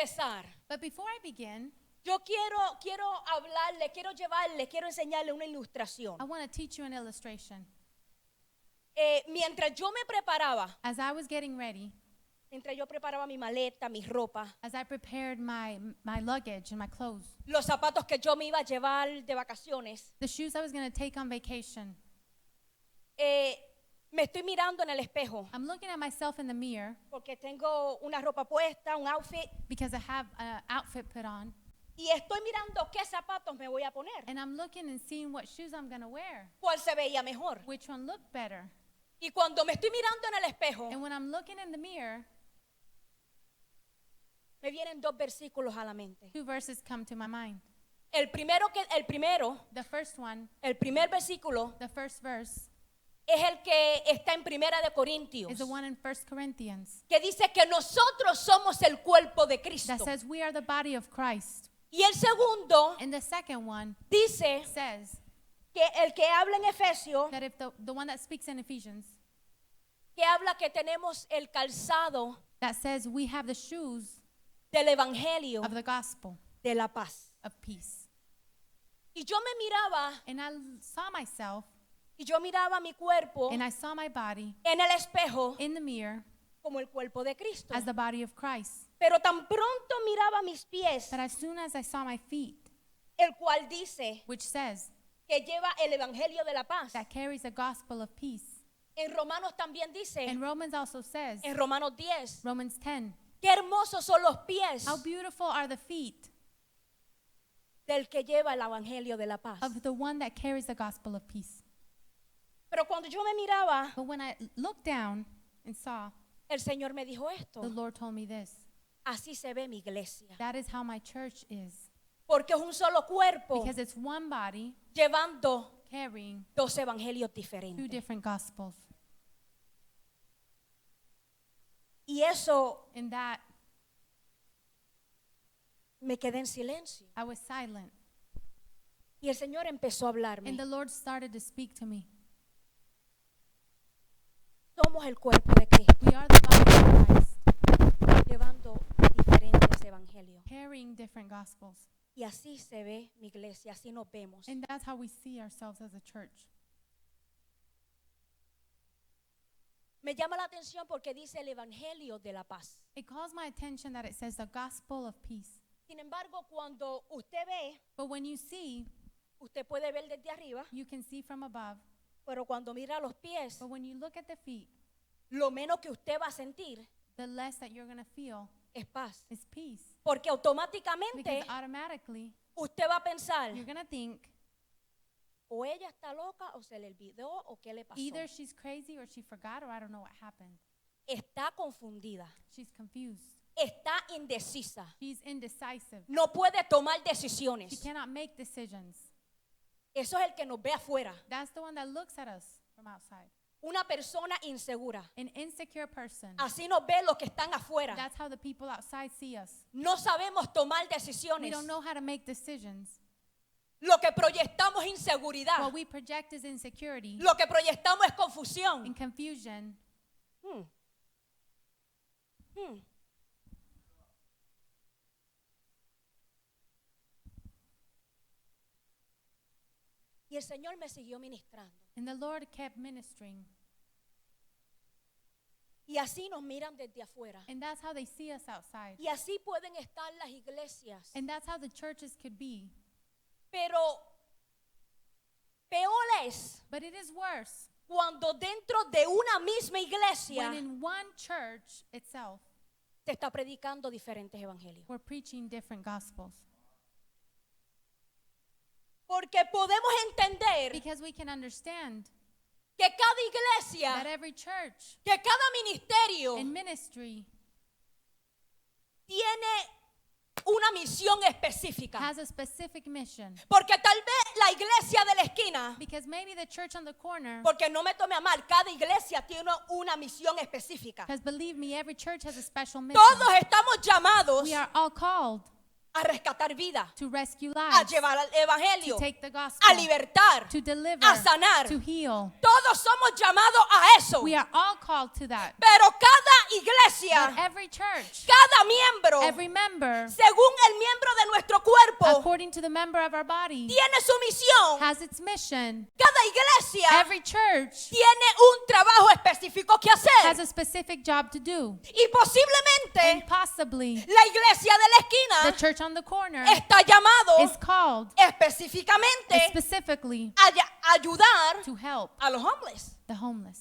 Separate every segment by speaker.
Speaker 1: empezar,
Speaker 2: But before I begin,
Speaker 1: yo quiero hablarle, quiero llevarle, quiero enseñarle una ilustración.
Speaker 2: I want to teach you an illustration.
Speaker 1: Mientras yo me preparaba,
Speaker 2: As I was getting ready,
Speaker 1: mientras yo preparaba mi maleta, mi ropa,
Speaker 2: as I prepared my luggage and my clothes,
Speaker 1: los zapatos que yo me iba a llevar de vacaciones,
Speaker 2: the shoes I was going to take on vacation,
Speaker 1: me estoy mirando en el espejo
Speaker 2: I'm looking at myself in the mirror
Speaker 1: porque tengo una ropa puesta, un outfit,
Speaker 2: because I have an outfit put on,
Speaker 1: y estoy mirando qué zapatos me voy a poner,
Speaker 2: and I'm looking and seeing what shoes I'm going to wear,
Speaker 1: cuál se veía mejor.
Speaker 2: which one looked better.
Speaker 1: Y cuando me estoy mirando en el espejo,
Speaker 2: And when I'm looking in the mirror,
Speaker 1: me vienen dos versículos a la mente.
Speaker 2: 2 verses come to my mind.
Speaker 1: El primer
Speaker 2: The
Speaker 1: versículo
Speaker 2: first verse
Speaker 1: es el que está en Primera de Corintios,
Speaker 2: is the one in 1 Corinthians
Speaker 1: que dice que nosotros somos el cuerpo de Cristo.
Speaker 2: that says we are the body of Christ.
Speaker 1: Y el segundo
Speaker 2: And the second one
Speaker 1: dice
Speaker 2: says
Speaker 1: que el que habla en Efesios,
Speaker 2: that if the one that speaks in Ephesians,
Speaker 1: que habla que tenemos el calzado
Speaker 2: that says we have the shoes
Speaker 1: del evangelio
Speaker 2: of the gospel
Speaker 1: de la paz.
Speaker 2: of peace.
Speaker 1: Y yo me miraba
Speaker 2: And I saw myself
Speaker 1: y yo miraba mi cuerpo
Speaker 2: and I saw my body
Speaker 1: en el espejo
Speaker 2: in the mirror
Speaker 1: como el cuerpo de Cristo.
Speaker 2: as the body of Christ.
Speaker 1: Pero tan pronto miraba mis pies,
Speaker 2: But as soon as I saw my feet,
Speaker 1: el cual dice
Speaker 2: which says
Speaker 1: que lleva el evangelio de la paz.
Speaker 2: that carries the gospel of peace.
Speaker 1: En Romanos también dice,
Speaker 2: And Romans also says,
Speaker 1: en Romanos 10,
Speaker 2: Romans 10,
Speaker 1: qué hermosos son los pies
Speaker 2: how beautiful are the feet
Speaker 1: del que lleva el evangelio de la paz.
Speaker 2: of the one that carries the gospel of peace.
Speaker 1: Pero cuando yo me miraba,
Speaker 2: But when I looked down and saw,
Speaker 1: el Señor me dijo esto:
Speaker 2: the Lord told me this.
Speaker 1: así se ve mi iglesia.
Speaker 2: That is how my church is.
Speaker 1: Porque es un solo cuerpo
Speaker 2: Because it's one body
Speaker 1: llevando
Speaker 2: carrying
Speaker 1: dos evangelios
Speaker 2: 2
Speaker 1: diferentes.
Speaker 2: different gospels.
Speaker 1: Y eso
Speaker 2: In that,
Speaker 1: me quedé en silencio.
Speaker 2: I was silent.
Speaker 1: Y el Señor empezó a hablarme.
Speaker 2: And the Lord started to speak to me.
Speaker 1: Somos el cuerpo de Cristo,
Speaker 2: We are the body of Christ,
Speaker 1: llevando diferentes evangelios.
Speaker 2: carrying different gospels.
Speaker 1: Y así se ve mi iglesia, así nos vemos.
Speaker 2: And that's how we see ourselves as a church.
Speaker 1: Me llama la atención porque dice el evangelio de la paz.
Speaker 2: It calls my attention that it says the gospel of peace.
Speaker 1: Sin embargo, cuando usted ve,
Speaker 2: But when you see,
Speaker 1: usted puede ver desde arriba,
Speaker 2: you can see from above.
Speaker 1: pero cuando mira los pies,
Speaker 2: But when you look at the feet,
Speaker 1: lo menos que usted va a sentir
Speaker 2: the less that you're going to feel
Speaker 1: es paz.
Speaker 2: is peace.
Speaker 1: Porque automáticamente
Speaker 2: Because automatically,
Speaker 1: usted va a pensar,
Speaker 2: you're going to think
Speaker 1: o ella está loca, o se le olvidó, o qué le pasó.
Speaker 2: either she's crazy or she forgot or I don't know what happened.
Speaker 1: Está confundida,
Speaker 2: She's confused.
Speaker 1: está indecisa,
Speaker 2: She's indecisive.
Speaker 1: no puede tomar
Speaker 2: She
Speaker 1: decisiones.
Speaker 2: cannot make decisions.
Speaker 1: Eso es el que nos ve afuera,
Speaker 2: That's the one that looks at us from outside.
Speaker 1: una persona insegura.
Speaker 2: An insecure person.
Speaker 1: Así nos ve los que están afuera.
Speaker 2: That's how the people outside see us.
Speaker 1: No sabemos tomar
Speaker 2: We
Speaker 1: decisiones.
Speaker 2: don't know how to make decisions.
Speaker 1: Lo que proyectamos es inseguridad.
Speaker 2: What we project is insecurity
Speaker 1: Lo que proyectamos es confusión.
Speaker 2: and confusion.
Speaker 1: Hmm. Hmm. Y el Señor me siguió ministrando.
Speaker 2: And the Lord kept ministering.
Speaker 1: Y así nos miran desde afuera.
Speaker 2: And that's how they see us outside.
Speaker 1: Y así pueden estar las iglesias.
Speaker 2: And that's how the churches could be.
Speaker 1: Pero peor es
Speaker 2: But it is worse
Speaker 1: cuando dentro de una misma iglesia
Speaker 2: when in one church itself,
Speaker 1: se está predicando diferentes evangelios.
Speaker 2: we're preaching different gospels.
Speaker 1: Porque podemos entender
Speaker 2: Because we can understand
Speaker 1: que cada
Speaker 2: that
Speaker 1: iglesia,
Speaker 2: every church
Speaker 1: que cada ministerio
Speaker 2: and ministry
Speaker 1: tiene una misión específica.
Speaker 2: has a specific mission.
Speaker 1: Porque tal vez la iglesia de la esquina,
Speaker 2: Because maybe the church on the corner,
Speaker 1: porque no me tome a mal, cada iglesia tiene una misión específica.
Speaker 2: because believe me, every church has a special mission.
Speaker 1: Todos estamos llamados
Speaker 2: We are all called
Speaker 1: a rescatar vida,
Speaker 2: to rescue
Speaker 1: a
Speaker 2: lives,
Speaker 1: llevar al evangelio,
Speaker 2: to take the
Speaker 1: a
Speaker 2: gospel,
Speaker 1: libertar,
Speaker 2: to deliver,
Speaker 1: a sanar.
Speaker 2: to heal.
Speaker 1: Todos somos llamados a eso.
Speaker 2: We are all called to that.
Speaker 1: Pero cada
Speaker 2: But
Speaker 1: iglesia,
Speaker 2: every church,
Speaker 1: cada miembro,
Speaker 2: every member,
Speaker 1: según el miembro de nuestro cuerpo,
Speaker 2: according to the member of our body,
Speaker 1: tiene su misión.
Speaker 2: has its mission.
Speaker 1: Cada iglesia
Speaker 2: Every church
Speaker 1: tiene un trabajo específico que
Speaker 2: has
Speaker 1: hacer.
Speaker 2: a specific job to do.
Speaker 1: Y
Speaker 2: And
Speaker 1: posiblemente
Speaker 2: possibly
Speaker 1: la iglesia de la
Speaker 2: the
Speaker 1: esquina
Speaker 2: church on the corner
Speaker 1: está llamado
Speaker 2: is called
Speaker 1: específicamente
Speaker 2: specifically
Speaker 1: a ayudar
Speaker 2: to help
Speaker 1: a los homeless.
Speaker 2: the homeless.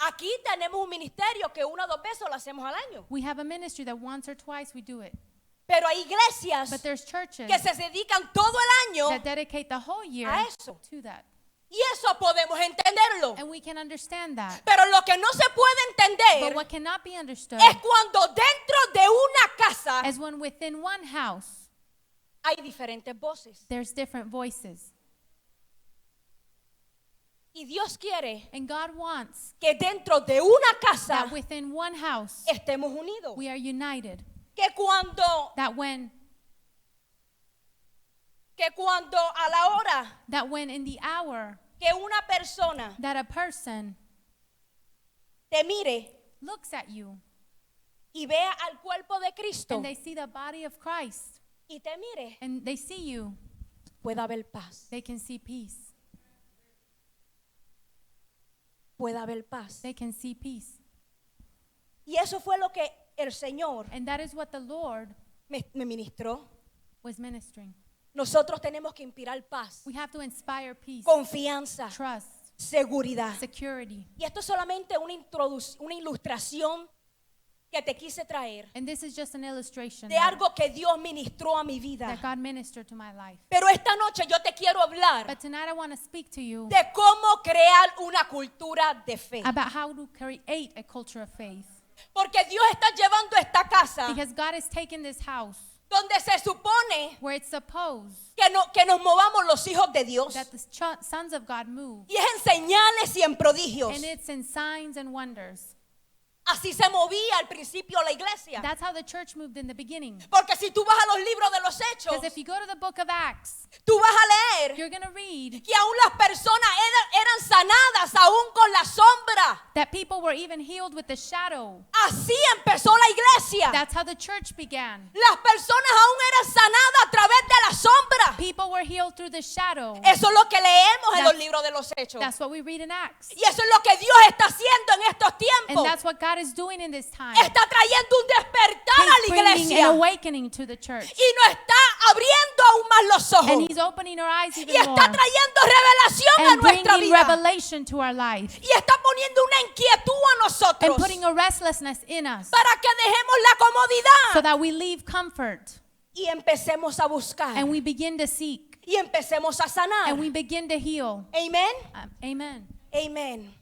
Speaker 1: Aquí tenemos un ministerio que 1 o 2 veces lo hacemos al año.
Speaker 2: We have a ministry that once or twice we do it.
Speaker 1: Pero hay iglesias
Speaker 2: But there's churches
Speaker 1: que se dedican todo el año
Speaker 2: that dedicate the whole year
Speaker 1: a eso.
Speaker 2: to that.
Speaker 1: y eso podemos entenderlo.
Speaker 2: And we can understand that.
Speaker 1: Pero lo que no se puede
Speaker 2: But
Speaker 1: entender
Speaker 2: what cannot be understood
Speaker 1: es cuando dentro de una casa
Speaker 2: is when within one house
Speaker 1: hay diferentes voces.
Speaker 2: there's different voices.
Speaker 1: Y Dios quiere
Speaker 2: And God wants
Speaker 1: que dentro de una casa
Speaker 2: that within one house
Speaker 1: estemos unidos.
Speaker 2: we are united.
Speaker 1: Que cuando
Speaker 2: That when
Speaker 1: a la hora
Speaker 2: in the hour
Speaker 1: que una persona
Speaker 2: that a person
Speaker 1: te mire
Speaker 2: looks at you
Speaker 1: y vea al cuerpo de Cristo
Speaker 2: and they see the body of Christ
Speaker 1: y te mire,
Speaker 2: and they see you,
Speaker 1: pueda haber paz.
Speaker 2: they can see peace.
Speaker 1: Pueda haber paz.
Speaker 2: They can see peace.
Speaker 1: Y eso fue lo que el Señor
Speaker 2: And that is what the Lord
Speaker 1: me ministró.
Speaker 2: was ministering.
Speaker 1: Nosotros tenemos que inspirar paz,
Speaker 2: We have to inspire peace,
Speaker 1: confianza,
Speaker 2: trust,
Speaker 1: seguridad.
Speaker 2: security.
Speaker 1: Y esto es solamente una ilustración que te quise traer
Speaker 2: And this is just an illustration
Speaker 1: de algo que Dios ministró a mi vida.
Speaker 2: that God ministered to my life.
Speaker 1: Pero esta noche yo te quiero hablar
Speaker 2: But tonight I want to speak to you
Speaker 1: de cómo crear una cultura de fe.
Speaker 2: about how to create a culture of faith.
Speaker 1: Porque Dios está llevando esta casa
Speaker 2: Because God has taken this house
Speaker 1: donde se supone
Speaker 2: where it's supposed
Speaker 1: que nos movamos los hijos de Dios.
Speaker 2: that the sons of God move.
Speaker 1: Y es en señales y en prodigios.
Speaker 2: And it's in signs and wonders.
Speaker 1: Así se movía al principio la iglesia.
Speaker 2: That's how the church moved in the beginning.
Speaker 1: Porque si tú vas a los libros de los hechos,
Speaker 2: Because if you go to the book of Acts,
Speaker 1: tú vas a leer
Speaker 2: you're going to read
Speaker 1: que aún las personas eran sanadas aún con la sombra.
Speaker 2: that people were even healed with the shadow.
Speaker 1: Así empezó la iglesia.
Speaker 2: That's how the church began.
Speaker 1: Las personas aún eran sanadas a través de la sombra.
Speaker 2: People were healed through the shadow.
Speaker 1: Eso es lo que leemos en los
Speaker 2: That's-
Speaker 1: libros de los hechos.
Speaker 2: That's what we read in Acts.
Speaker 1: Y eso es lo que Dios está haciendo en estos
Speaker 2: And
Speaker 1: tiempos.
Speaker 2: that's what God is doing in this time.
Speaker 1: Está trayendo un despertar a
Speaker 2: He's
Speaker 1: la
Speaker 2: bringing an
Speaker 1: iglesia.
Speaker 2: awakening to the church.
Speaker 1: Y nos está abriendo aún más los ojos.
Speaker 2: And He's opening our eyes even
Speaker 1: Y está
Speaker 2: more.
Speaker 1: trayendo revelación a
Speaker 2: And
Speaker 1: nuestra
Speaker 2: bringing
Speaker 1: vida.
Speaker 2: revelation to our life.
Speaker 1: Y está poniendo una inquietud a
Speaker 2: And
Speaker 1: nosotros
Speaker 2: putting a restlessness in us.
Speaker 1: para que dejemos la comodidad
Speaker 2: So that we leave comfort.
Speaker 1: y empecemos a buscar
Speaker 2: And we begin to seek.
Speaker 1: y empecemos a sanar.
Speaker 2: And we begin to heal.
Speaker 1: Amén.
Speaker 2: Amen.
Speaker 1: Amén.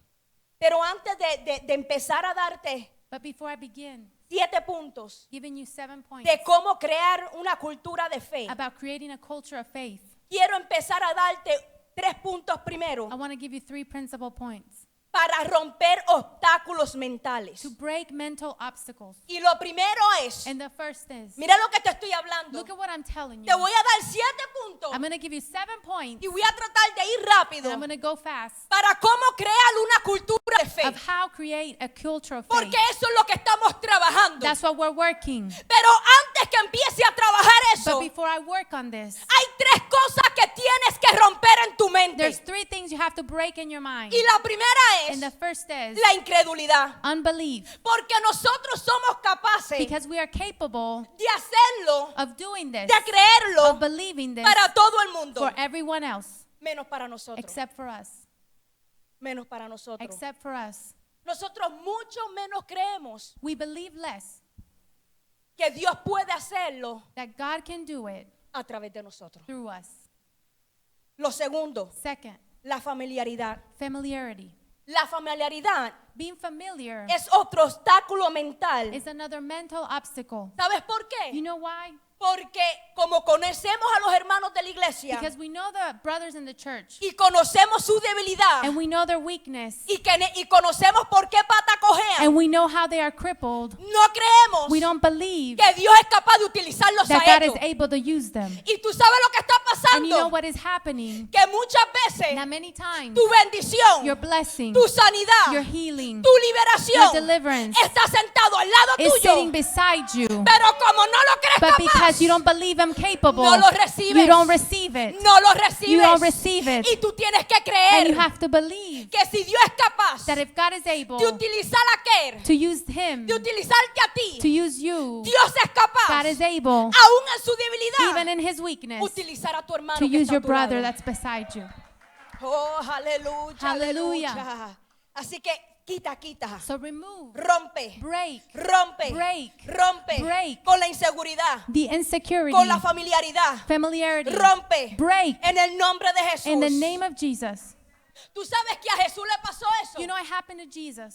Speaker 1: Pero antes de empezar a darte
Speaker 2: But before I begin
Speaker 1: 7 puntos
Speaker 2: giving you 7 points
Speaker 1: de cómo crear una cultura de fe,
Speaker 2: about creating a culture of faith,
Speaker 1: quiero empezar a darte 3 puntos primero
Speaker 2: I want to give you 3 principal points
Speaker 1: para romper obstáculos mentales.
Speaker 2: to break mental obstacles.
Speaker 1: Y lo primero es,
Speaker 2: And the first is,
Speaker 1: mira lo que te estoy hablando.
Speaker 2: look at what I'm telling
Speaker 1: Te
Speaker 2: you.
Speaker 1: voy a dar 7 puntos
Speaker 2: I'm going to give you 7 points,
Speaker 1: y voy a tratar de ir rápido
Speaker 2: and I'm going to go fast,
Speaker 1: para cómo crear una cultura de fe.
Speaker 2: of how create a culture of faith.
Speaker 1: Porque eso es lo que estamos trabajando.
Speaker 2: That's what we're working.
Speaker 1: Pero antes que empiece a trabajar eso,
Speaker 2: But before I work on this,
Speaker 1: hay 3 cosas que tienes que romper en tu
Speaker 2: there's
Speaker 1: mente.
Speaker 2: 3 things you have to break in your mind.
Speaker 1: Y la primera
Speaker 2: And the
Speaker 1: es
Speaker 2: first is
Speaker 1: la incredulidad.
Speaker 2: unbelief.
Speaker 1: Porque nosotros somos capaces
Speaker 2: Because we are capable
Speaker 1: de hacerlo,
Speaker 2: of doing this,
Speaker 1: de creerlo
Speaker 2: of believing this
Speaker 1: para todo el mundo.
Speaker 2: for everyone else,
Speaker 1: Menos para nosotros.
Speaker 2: except for us.
Speaker 1: Menos para nosotros.
Speaker 2: Except for us.
Speaker 1: Nosotros mucho menos creemos
Speaker 2: We believe less
Speaker 1: que Dios puede hacerlo
Speaker 2: that God can do it
Speaker 1: a través de nosotros.
Speaker 2: through us.
Speaker 1: Lo segundo,
Speaker 2: Second,
Speaker 1: la familiaridad.
Speaker 2: familiarity.
Speaker 1: La familiaridad
Speaker 2: Being familiar
Speaker 1: es otro obstáculo mental.
Speaker 2: is another mental obstacle.
Speaker 1: ¿Sabes por
Speaker 2: You
Speaker 1: qué?
Speaker 2: know why?
Speaker 1: Porque como conocemos a los hermanos de la iglesia
Speaker 2: Because we know the brothers in the church
Speaker 1: y conocemos su debilidad
Speaker 2: and we know their weakness
Speaker 1: y conocemos por qué pata cojean,
Speaker 2: and we know how they are crippled,
Speaker 1: no creemos
Speaker 2: we don't believe
Speaker 1: que Dios es capaz de utilizarlos
Speaker 2: that
Speaker 1: a
Speaker 2: God
Speaker 1: ellos.
Speaker 2: is able to use them.
Speaker 1: Y tú sabes lo que está
Speaker 2: And you know
Speaker 1: pasando,
Speaker 2: what is happening?
Speaker 1: que muchas veces
Speaker 2: That many times
Speaker 1: tu bendición,
Speaker 2: your blessing,
Speaker 1: tu sanidad,
Speaker 2: your healing,
Speaker 1: tu
Speaker 2: your
Speaker 1: liberación
Speaker 2: deliverance
Speaker 1: está sentado al lado
Speaker 2: is sitting
Speaker 1: tuyo,
Speaker 2: beside you.
Speaker 1: pero como no lo crees
Speaker 2: But
Speaker 1: capaz,
Speaker 2: because you don't believe I'm capable,
Speaker 1: no lo recibes.
Speaker 2: you don't receive it.
Speaker 1: no lo
Speaker 2: You don't
Speaker 1: recibes.
Speaker 2: receive it.
Speaker 1: Y tú tienes que
Speaker 2: And
Speaker 1: creer
Speaker 2: you have to believe
Speaker 1: que si Dios es capaz
Speaker 2: that if God is able
Speaker 1: de utilizar a aquel,
Speaker 2: to use him,
Speaker 1: de utilizarte a ti,
Speaker 2: to use you,
Speaker 1: Dios es capaz,
Speaker 2: God is able,
Speaker 1: aún en su
Speaker 2: even
Speaker 1: debilidad,
Speaker 2: in his weakness,
Speaker 1: utilizar a tu hermano
Speaker 2: to
Speaker 1: que
Speaker 2: use
Speaker 1: está a
Speaker 2: your
Speaker 1: tu lado.
Speaker 2: brother that's beside you.
Speaker 1: Oh, aleluya,
Speaker 2: Hallelujah.
Speaker 1: aleluya. Así que quita,
Speaker 2: So remove,
Speaker 1: rompe,
Speaker 2: break
Speaker 1: rompe,
Speaker 2: break,
Speaker 1: rompe
Speaker 2: break
Speaker 1: con la inseguridad,
Speaker 2: the insecurity,
Speaker 1: con la familiaridad,
Speaker 2: familiarity,
Speaker 1: rompe
Speaker 2: break
Speaker 1: en el nombre de Jesús.
Speaker 2: in the name of Jesus.
Speaker 1: Tú sabes que a Jesús le pasó eso.
Speaker 2: You know it happened to Jesus.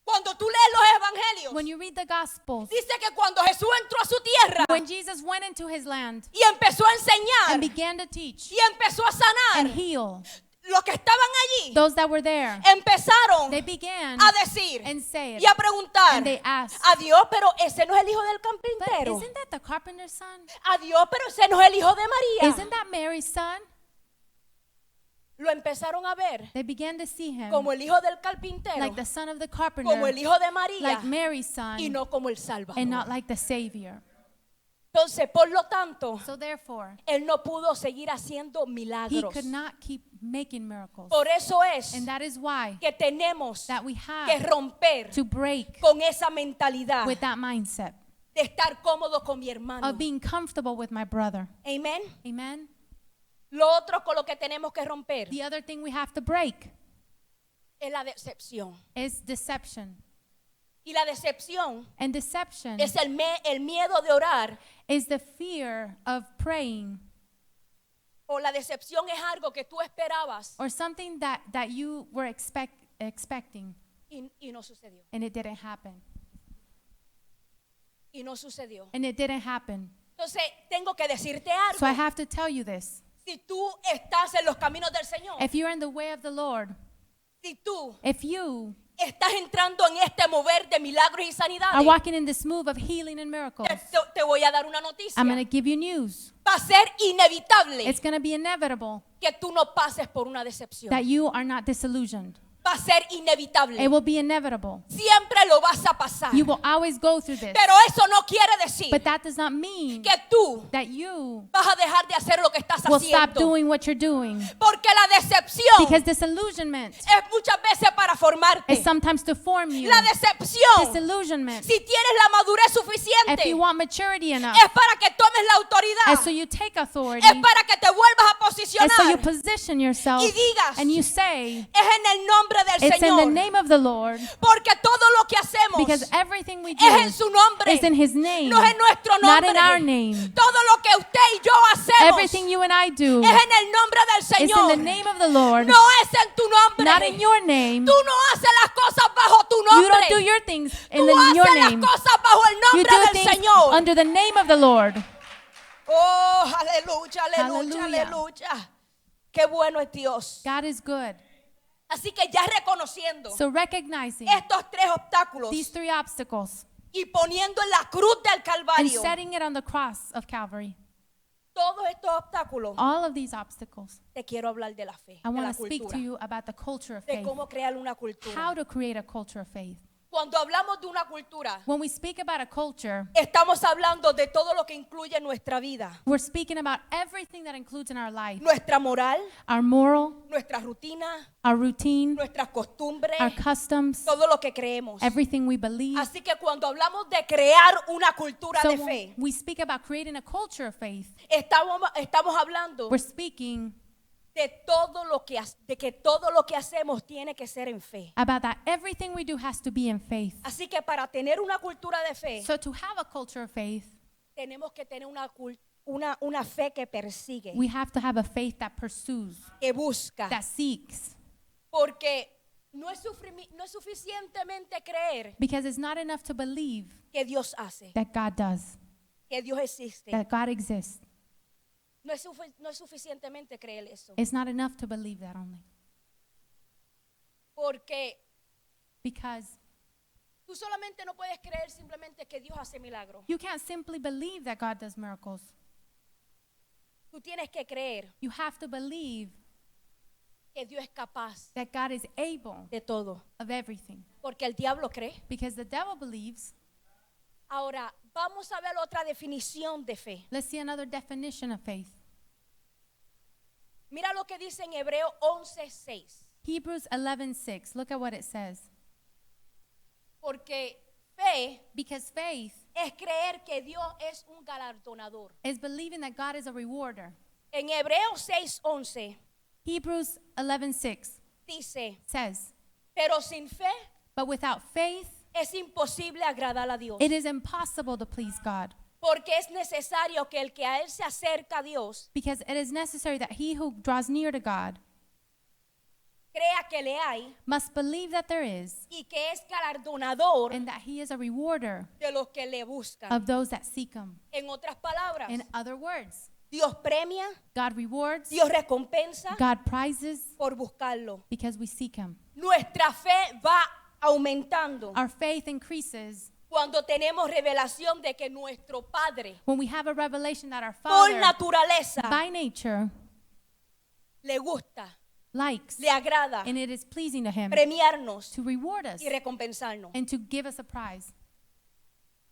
Speaker 1: Cuando tú lees los evangelios,
Speaker 2: When you read the Gospels,
Speaker 1: dice que cuando Jesús entró a su tierra
Speaker 2: when Jesus went into his land
Speaker 1: y empezó a enseñar
Speaker 2: and began to teach
Speaker 1: y empezó a sanar,
Speaker 2: and heal,
Speaker 1: los que estaban allí
Speaker 2: those that were there,
Speaker 1: empezaron
Speaker 2: they began
Speaker 1: a decir
Speaker 2: and say
Speaker 1: y a preguntar
Speaker 2: and they asked,
Speaker 1: a Dios, pero ese no es el hijo del
Speaker 2: but
Speaker 1: carpintero.
Speaker 2: isn't that the carpenter's son?
Speaker 1: A Dios, pero ese no es el hijo de María.
Speaker 2: Isn't that Mary's son?
Speaker 1: Lo empezaron a ver
Speaker 2: They began to see him
Speaker 1: como el hijo del carpintero,
Speaker 2: like the son of the
Speaker 1: como
Speaker 2: carpenter,
Speaker 1: el hijo de María
Speaker 2: like Mary's
Speaker 1: y
Speaker 2: son,
Speaker 1: no como el Salvador.
Speaker 2: and not like the Savior.
Speaker 1: Entonces, por lo tanto,
Speaker 2: So therefore,
Speaker 1: él no pudo seguir haciendo
Speaker 2: he
Speaker 1: milagros.
Speaker 2: could not keep making miracles.
Speaker 1: Por eso es
Speaker 2: And that is why
Speaker 1: que tenemos
Speaker 2: that we
Speaker 1: que
Speaker 2: have
Speaker 1: romper
Speaker 2: to break
Speaker 1: con esa mentalidad
Speaker 2: with that mindset
Speaker 1: de estar cómodo con mi hermano.
Speaker 2: of being comfortable with my brother.
Speaker 1: Amén.
Speaker 2: Amen.
Speaker 1: Lo otro con lo que tenemos que romper
Speaker 2: The other thing we have to break
Speaker 1: es la decepción.
Speaker 2: is deception.
Speaker 1: Y la decepción
Speaker 2: And deception
Speaker 1: es el miedo de orar,
Speaker 2: is the fear of praying
Speaker 1: o la decepción es algo que tú esperabas
Speaker 2: or something that you were expecting
Speaker 1: y no sucedió.
Speaker 2: and it didn't happen.
Speaker 1: Y no sucedió.
Speaker 2: And it didn't happen.
Speaker 1: Entonces, tengo que decirte
Speaker 2: So I
Speaker 1: algo.
Speaker 2: have to tell you this.
Speaker 1: Si tú estás en los caminos del Señor,
Speaker 2: If you're in the way of the Lord,
Speaker 1: si tú
Speaker 2: if you
Speaker 1: estás entrando en este mover de milagros y
Speaker 2: are
Speaker 1: sanidades,
Speaker 2: walking in this move of healing and miracles,
Speaker 1: te voy a dar una noticia.
Speaker 2: I'm going to give you news.
Speaker 1: Va a ser inevitable
Speaker 2: It's going to be inevitable
Speaker 1: que tú no pases por una decepción.
Speaker 2: that you are not disillusioned.
Speaker 1: Va a ser inevitable.
Speaker 2: It will be inevitable.
Speaker 1: Siempre lo vas a pasar.
Speaker 2: You will always go through this.
Speaker 1: Pero eso no quiere decir
Speaker 2: But that does not mean
Speaker 1: que tú
Speaker 2: that you
Speaker 1: vas a dejar de hacer lo que estás
Speaker 2: will stop
Speaker 1: haciendo.
Speaker 2: doing what you're doing.
Speaker 1: Porque la decepción
Speaker 2: Because disillusionment
Speaker 1: es muchas veces para formarte.
Speaker 2: is sometimes to form you.
Speaker 1: La decepción,
Speaker 2: Disillusionment,
Speaker 1: si tienes la madurez
Speaker 2: if
Speaker 1: suficiente,
Speaker 2: you want maturity enough,
Speaker 1: es para que tomes la
Speaker 2: and
Speaker 1: autoridad.
Speaker 2: so you take authority,
Speaker 1: Es para que te vuelvas a
Speaker 2: and so you
Speaker 1: posicionar.
Speaker 2: position yourself,
Speaker 1: Y digas,
Speaker 2: and you say,
Speaker 1: Es en el nombre del
Speaker 2: it's in the
Speaker 1: Señor.
Speaker 2: name of the Lord,
Speaker 1: Porque todo lo que hacemos
Speaker 2: because everything we do
Speaker 1: es en su nombre.
Speaker 2: is in His name,
Speaker 1: No es en nuestro
Speaker 2: not
Speaker 1: nombre.
Speaker 2: in our name.
Speaker 1: Todo lo que usted y yo hacemos
Speaker 2: Everything you and I do
Speaker 1: es en el nombre del
Speaker 2: is in
Speaker 1: Señor.
Speaker 2: the name of the Lord,
Speaker 1: No es en tu nombre.
Speaker 2: not in your name.
Speaker 1: Tú no haces las cosas bajo tu
Speaker 2: You
Speaker 1: nombre.
Speaker 2: don't do your things in
Speaker 1: Tú
Speaker 2: your
Speaker 1: haces
Speaker 2: name.
Speaker 1: las cosas bajo el
Speaker 2: You
Speaker 1: nombre
Speaker 2: do
Speaker 1: del
Speaker 2: things
Speaker 1: Señor.
Speaker 2: under the name of the Lord.
Speaker 1: Oh, aleluya, aleluya,
Speaker 2: Hallelujah.
Speaker 1: aleluya. Qué bueno es Dios.
Speaker 2: God is good.
Speaker 1: Así que ya reconociendo
Speaker 2: So recognizing
Speaker 1: estos tres obstáculos
Speaker 2: these three obstacles
Speaker 1: y poniendo en la cruz del
Speaker 2: and
Speaker 1: Calvario
Speaker 2: setting it on the cross of Calvary,
Speaker 1: todos estos obstáculos,
Speaker 2: all of these obstacles,
Speaker 1: te quiero hablar de la fe,
Speaker 2: I
Speaker 1: de
Speaker 2: want
Speaker 1: la
Speaker 2: to speak to
Speaker 1: cultura,
Speaker 2: you about the culture of
Speaker 1: de
Speaker 2: faith,
Speaker 1: cómo crear una cultura.
Speaker 2: how to create a culture of faith.
Speaker 1: Cuando hablamos de una cultura,
Speaker 2: When we speak about a culture,
Speaker 1: estamos hablando de todo lo que incluye nuestra vida,
Speaker 2: we're speaking about everything that includes in our life,
Speaker 1: nuestra moral,
Speaker 2: our moral,
Speaker 1: nuestra rutina,
Speaker 2: our routine,
Speaker 1: nuestras costumbres,
Speaker 2: our customs,
Speaker 1: todo lo que creemos.
Speaker 2: everything we believe.
Speaker 1: Así que cuando hablamos de crear una cultura
Speaker 2: So
Speaker 1: de
Speaker 2: when
Speaker 1: fe,
Speaker 2: we speak about creating a culture of faith,
Speaker 1: estamos hablando
Speaker 2: we're speaking
Speaker 1: de que todo lo que hacemos tiene que ser en fe.
Speaker 2: about that everything we do has to be in faith.
Speaker 1: Así que para tener una cultura de fe,
Speaker 2: So to have a culture of faith,
Speaker 1: tenemos que tener una fe que persigue,
Speaker 2: we have to have a faith that pursues,
Speaker 1: que busca,
Speaker 2: that seeks.
Speaker 1: porque no es suficientemente creer
Speaker 2: Because it's not enough to believe
Speaker 1: que Dios hace,
Speaker 2: that God does,
Speaker 1: que Dios existe.
Speaker 2: that God exists.
Speaker 1: No es suficientemente creer eso.
Speaker 2: It's not enough to believe that only.
Speaker 1: Porque
Speaker 2: Because
Speaker 1: tú solamente no puedes creer simplemente que Dios hace milagros.
Speaker 2: you can't simply believe that God does miracles.
Speaker 1: Tú tienes que creer
Speaker 2: You have to believe
Speaker 1: que Dios es capaz
Speaker 2: that God is able
Speaker 1: de todo.
Speaker 2: of everything.
Speaker 1: Porque el diablo cree.
Speaker 2: Because the devil believes.
Speaker 1: Ahora, vamos a ver otra definición de fe.
Speaker 2: Let's see another definition of faith.
Speaker 1: Mira lo que dice en Hebreo 11:6.
Speaker 2: Hebrews 11:6. Look at what it says.
Speaker 1: Porque fe
Speaker 2: Because faith
Speaker 1: es creer que Dios es un galardonador.
Speaker 2: is believing that God is a rewarder.
Speaker 1: En Hebreo 6:11
Speaker 2: Hebrews 11:6
Speaker 1: dice,
Speaker 2: says,
Speaker 1: pero sin fe
Speaker 2: but without faith,
Speaker 1: es imposible agradar a Dios.
Speaker 2: it is impossible to please God.
Speaker 1: Porque es necesario que el que a Él se acerca a Dios
Speaker 2: Because it is necessary that he who draws near to God
Speaker 1: crea que le hay
Speaker 2: must believe that there is,
Speaker 1: y que es galardonador
Speaker 2: and that he is a rewarder
Speaker 1: de los que le buscan.
Speaker 2: of those that seek him.
Speaker 1: En otras palabras,
Speaker 2: In other words,
Speaker 1: Dios premia,
Speaker 2: God rewards,
Speaker 1: Dios recompensa
Speaker 2: God prizes
Speaker 1: por buscarlo.
Speaker 2: because we seek him.
Speaker 1: Nuestra fe va aumentando
Speaker 2: Our faith increases
Speaker 1: cuando tenemos revelación de que nuestro Padre,
Speaker 2: when we have a revelation that our
Speaker 1: por
Speaker 2: Father,
Speaker 1: naturaleza,
Speaker 2: by nature,
Speaker 1: le gusta,
Speaker 2: likes,
Speaker 1: le agrada
Speaker 2: and it is pleasing to him
Speaker 1: premiarnos
Speaker 2: to reward us
Speaker 1: y recompensarnos.
Speaker 2: and to give us a prize.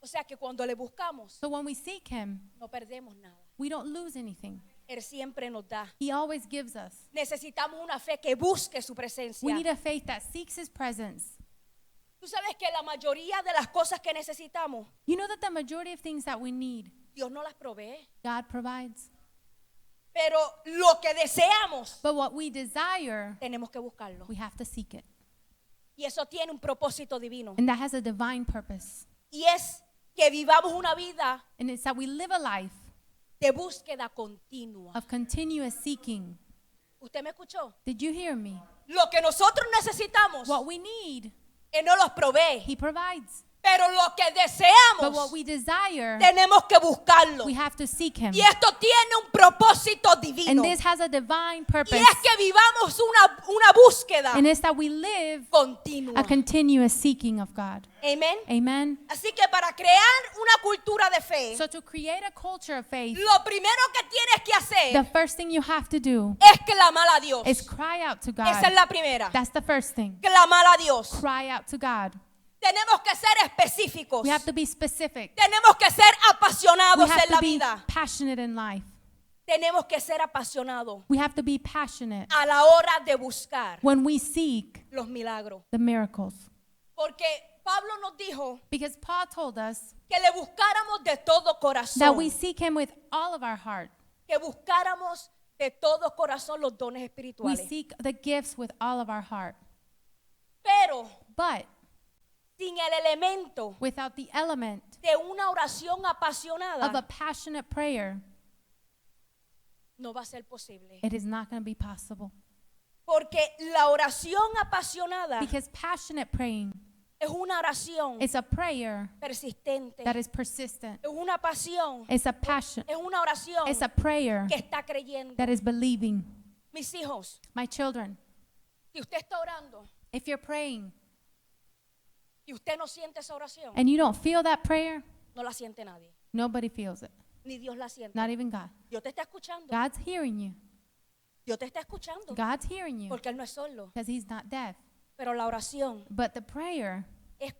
Speaker 1: O sea que cuando le buscamos,
Speaker 2: So when we seek him,
Speaker 1: no perdemos nada.
Speaker 2: we don't lose anything.
Speaker 1: Él siempre nos da.
Speaker 2: He always gives us.
Speaker 1: Necesitamos una fe que busque su presencia.
Speaker 2: We need a faith that seeks his presence.
Speaker 1: Tú sabes que la mayoría de las cosas que necesitamos,
Speaker 2: You know that the majority of things that we need,
Speaker 1: Dios no las provee.
Speaker 2: God provides.
Speaker 1: Pero lo que deseamos,
Speaker 2: But what we desire,
Speaker 1: tenemos que buscarlo.
Speaker 2: we have to seek it.
Speaker 1: Y eso tiene un propósito divino.
Speaker 2: And that has a divine purpose.
Speaker 1: Y es que vivamos una vida
Speaker 2: And it's that we live a life
Speaker 1: de búsqueda continua.
Speaker 2: of continuous seeking.
Speaker 1: ¿Usted me escuchó?
Speaker 2: Did you hear me?
Speaker 1: Lo que nosotros necesitamos,
Speaker 2: What we need,
Speaker 1: Él no los provee.
Speaker 2: he provides.
Speaker 1: Pero lo que
Speaker 2: But what
Speaker 1: deseamos,
Speaker 2: we desire,
Speaker 1: tenemos que buscarlo.
Speaker 2: we have to seek him.
Speaker 1: Y esto tiene un propósito
Speaker 2: And
Speaker 1: divino.
Speaker 2: this has a divine
Speaker 1: Y
Speaker 2: purpose.
Speaker 1: es que vivamos una búsqueda
Speaker 2: And it's that we live
Speaker 1: continua.
Speaker 2: a continuous seeking of God.
Speaker 1: Amén.
Speaker 2: Amen.
Speaker 1: Así que para crear una cultura de fe,
Speaker 2: So to create a culture of faith,
Speaker 1: lo primero que tienes que
Speaker 2: the
Speaker 1: hacer
Speaker 2: first thing you have to do
Speaker 1: es clamar a Dios.
Speaker 2: is cry out to
Speaker 1: Esa es
Speaker 2: God.
Speaker 1: la primera.
Speaker 2: That's the first thing.
Speaker 1: Clamar a Dios.
Speaker 2: Cry out to God.
Speaker 1: Tenemos que ser específicos.
Speaker 2: We have to be specific.
Speaker 1: Tenemos que ser
Speaker 2: We
Speaker 1: apasionados
Speaker 2: have
Speaker 1: en
Speaker 2: to
Speaker 1: la
Speaker 2: be
Speaker 1: vida.
Speaker 2: passionate in life.
Speaker 1: Tenemos que ser apasionados
Speaker 2: We have to be passionate
Speaker 1: a la hora de buscar
Speaker 2: when we seek
Speaker 1: los milagros.
Speaker 2: the miracles.
Speaker 1: Porque Pablo nos dijo
Speaker 2: Because Paul told us
Speaker 1: que le buscáramos de todo
Speaker 2: that we
Speaker 1: corazón.
Speaker 2: seek him with all of our heart.
Speaker 1: Que buscáramos de todo corazón los dones
Speaker 2: We
Speaker 1: espirituales.
Speaker 2: seek the gifts with all of our heart.
Speaker 1: Pero
Speaker 2: But
Speaker 1: sin el elemento
Speaker 2: without the element
Speaker 1: de una oración
Speaker 2: of a
Speaker 1: apasionada,
Speaker 2: passionate prayer,
Speaker 1: no va a ser posible.
Speaker 2: it is not going to be possible.
Speaker 1: Porque la oración apasionada
Speaker 2: Because passionate praying
Speaker 1: es una oración
Speaker 2: is a prayer
Speaker 1: persistente.
Speaker 2: that is persistent.
Speaker 1: Es una pasión.
Speaker 2: It's a passion.
Speaker 1: Es una oración
Speaker 2: It's a prayer
Speaker 1: que está creyendo.
Speaker 2: that is believing.
Speaker 1: Mis hijos,
Speaker 2: My children,
Speaker 1: si usted está orando
Speaker 2: if you're praying
Speaker 1: y usted no siente esa oración,
Speaker 2: and you don't feel that prayer,
Speaker 1: no la siente nadie.
Speaker 2: nobody feels it.
Speaker 1: Ni Dios la siente.
Speaker 2: Not even God.
Speaker 1: Dios te está escuchando.
Speaker 2: God's hearing you.
Speaker 1: Dios te está escuchando.
Speaker 2: God's hearing you
Speaker 1: Porque Él no es solo.
Speaker 2: because he's not deaf.
Speaker 1: Pero la oración
Speaker 2: But the prayer
Speaker 1: es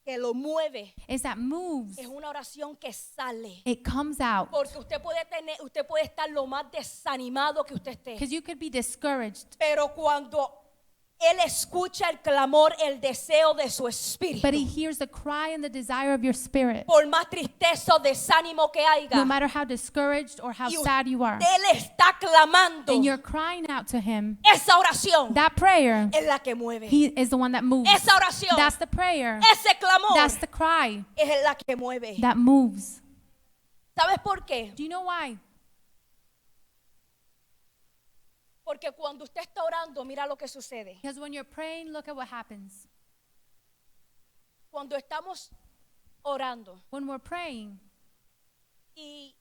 Speaker 1: que lo mueve.
Speaker 2: is that moves.
Speaker 1: Es una oración que sale.
Speaker 2: It comes out.
Speaker 1: Porque usted puede estar lo más desanimado que usted esté.
Speaker 2: Because you could be discouraged.
Speaker 1: Pero cuando Él escucha el clamor, el deseo de su espíritu,
Speaker 2: But he hears the cry and the desire of your spirit.
Speaker 1: por más tristeza o desánimo que haya,
Speaker 2: No matter how discouraged or how
Speaker 1: y
Speaker 2: sad you are.
Speaker 1: Él está clamando,
Speaker 2: And you're crying out to him.
Speaker 1: esa oración
Speaker 2: That prayer,
Speaker 1: es la que mueve.
Speaker 2: he is the one that moves.
Speaker 1: Esa oración,
Speaker 2: That's the prayer.
Speaker 1: ese clamor
Speaker 2: That's the cry
Speaker 1: es la que mueve.
Speaker 2: that moves.
Speaker 1: ¿Sabes por qué?
Speaker 2: Do you know why?
Speaker 1: Porque cuando usted está orando, mira lo que sucede.
Speaker 2: Because when you're praying, look at what happens.
Speaker 1: Cuando estamos orando
Speaker 2: When we're praying,
Speaker 1: y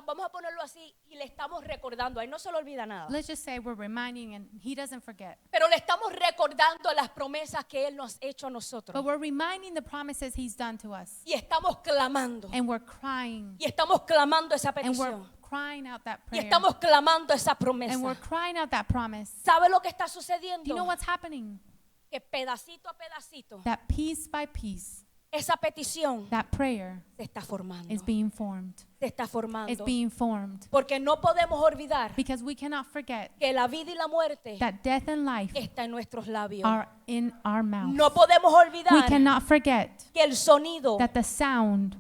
Speaker 1: vamos a ponerlo así, y le estamos recordando, ahí no se le olvida nada.
Speaker 2: let's just say we're reminding and he doesn't forget.
Speaker 1: Pero le estamos recordando las promesas que Él nos ha hecho a nosotros.
Speaker 2: But we're reminding the promises he's done to us.
Speaker 1: Y estamos clamando.
Speaker 2: And we're crying.
Speaker 1: Y estamos clamando esa
Speaker 2: And we're
Speaker 1: petición.
Speaker 2: crying out that
Speaker 1: Y
Speaker 2: prayer.
Speaker 1: estamos clamando esa
Speaker 2: And we're
Speaker 1: promesa.
Speaker 2: crying out that promise.
Speaker 1: ¿Sabe lo que está
Speaker 2: Do you know
Speaker 1: sucediendo?
Speaker 2: what's happening?
Speaker 1: Que pedacito a pedacito,
Speaker 2: That piece by piece,
Speaker 1: esa petición
Speaker 2: that prayer
Speaker 1: se está formando.
Speaker 2: is being formed.
Speaker 1: Se está
Speaker 2: It's
Speaker 1: formando.
Speaker 2: being formed.
Speaker 1: Porque no podemos olvidar
Speaker 2: Because we cannot forget
Speaker 1: que la vida y la muerte
Speaker 2: that death and life
Speaker 1: está en nuestros labios.
Speaker 2: are in our mouth.
Speaker 1: No podemos
Speaker 2: We
Speaker 1: olvidar
Speaker 2: cannot forget
Speaker 1: que el sonido
Speaker 2: that the sound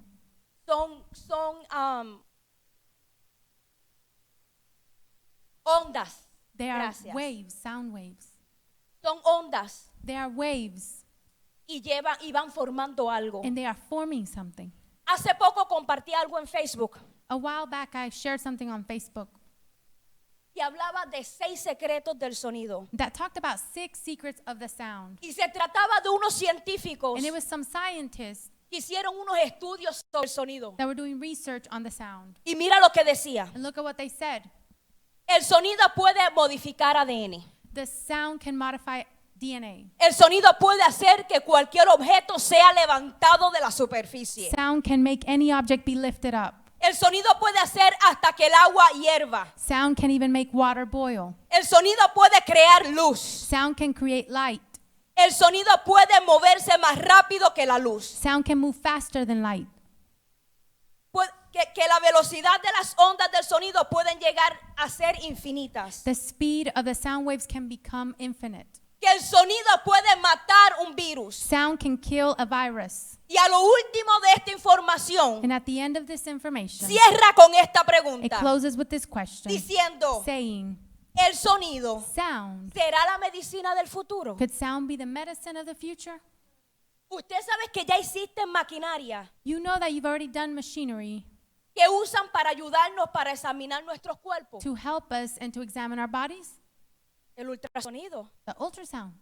Speaker 1: son ondas.
Speaker 2: they are
Speaker 1: Gracias.
Speaker 2: waves, sound waves.
Speaker 1: Son ondas
Speaker 2: They are waves
Speaker 1: y van formando algo.
Speaker 2: and they are forming something.
Speaker 1: Hace poco compartí algo en Facebook
Speaker 2: A while back I shared something on Facebook
Speaker 1: y hablaba de 6 secretos del sonido.
Speaker 2: that talked about 6 secrets of the sound.
Speaker 1: Y se trataba de unos científicos
Speaker 2: And it was some scientists
Speaker 1: que hicieron unos estudios sobre el sonido.
Speaker 2: that were doing research on the sound.
Speaker 1: Y mira lo que decía.
Speaker 2: And look at what they said.
Speaker 1: El sonido puede modificar ADN.
Speaker 2: The sound can modify DNA.
Speaker 1: El sonido puede hacer que cualquier objeto sea levantado de la superficie.
Speaker 2: Sound can make any object be lifted up.
Speaker 1: El sonido puede hacer hasta que el agua hierva.
Speaker 2: Sound can even make water boil.
Speaker 1: El sonido puede crear luz.
Speaker 2: Sound can create light.
Speaker 1: El sonido puede moverse más rápido que la luz.
Speaker 2: Sound can move faster than light.
Speaker 1: Que la velocidad de las ondas del sonido pueden llegar a ser infinitas.
Speaker 2: The speed of the sound waves can become infinite.
Speaker 1: Que el sonido puede matar un virus.
Speaker 2: Sound can kill a virus.
Speaker 1: Y a lo último de esta información,
Speaker 2: And at the end of this information,
Speaker 1: cierra con esta
Speaker 2: it
Speaker 1: pregunta,
Speaker 2: closes with this question,
Speaker 1: diciendo,
Speaker 2: saying,
Speaker 1: ¿el sonido
Speaker 2: sound,
Speaker 1: será la medicina del futuro?
Speaker 2: could sound be the medicine of the future?
Speaker 1: Usted sabe que ya existen maquinaria
Speaker 2: You know that you've already done machinery
Speaker 1: que usan para ayudarnos para examinar nuestros cuerpos.
Speaker 2: to help us and to examine our bodies.
Speaker 1: El ultrasonido,
Speaker 2: The ultrasound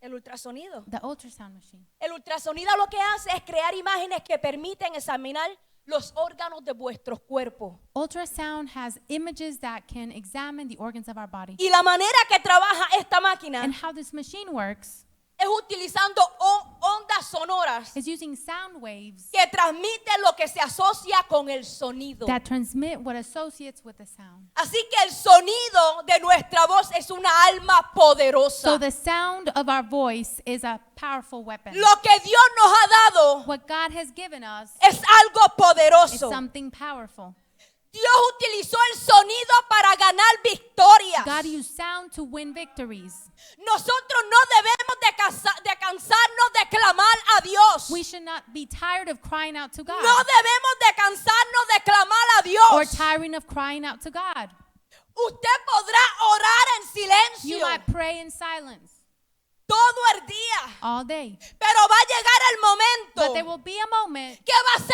Speaker 1: el
Speaker 2: ultrasound machine.
Speaker 1: El ultrasonido lo que hace es crear imágenes que permiten examinar los órganos de vuestros cuerpos.
Speaker 2: Ultrasound has images that can examine the organs of our body.
Speaker 1: Y la manera que trabaja esta máquina
Speaker 2: And how this machine works
Speaker 1: es utilizando ondas sonoras
Speaker 2: is using sound waves
Speaker 1: que transmiten lo que se asocia con el sonido.
Speaker 2: that transmit what associates with the sound.
Speaker 1: Así que el sonido de nuestra voz es una alma poderosa.
Speaker 2: So the sound of our voice is a powerful weapon.
Speaker 1: Lo que Dios nos ha dado
Speaker 2: What God has given us
Speaker 1: es algo
Speaker 2: is
Speaker 1: poderoso.
Speaker 2: something powerful.
Speaker 1: Dios utilizó el sonido para ganar victorias.
Speaker 2: God used sound to win victories.
Speaker 1: Nosotros no debemos de cansarnos de clamar a Dios.
Speaker 2: We should not be tired of crying out to God
Speaker 1: No debemos de cansarnos de clamar a
Speaker 2: or
Speaker 1: Dios.
Speaker 2: tiring of crying out to God.
Speaker 1: Usted podrá orar en
Speaker 2: You
Speaker 1: silencio
Speaker 2: might pray in silence
Speaker 1: todo el día,
Speaker 2: all day,
Speaker 1: pero va a llegar el
Speaker 2: but there
Speaker 1: momento
Speaker 2: will be a moment
Speaker 1: que va a ser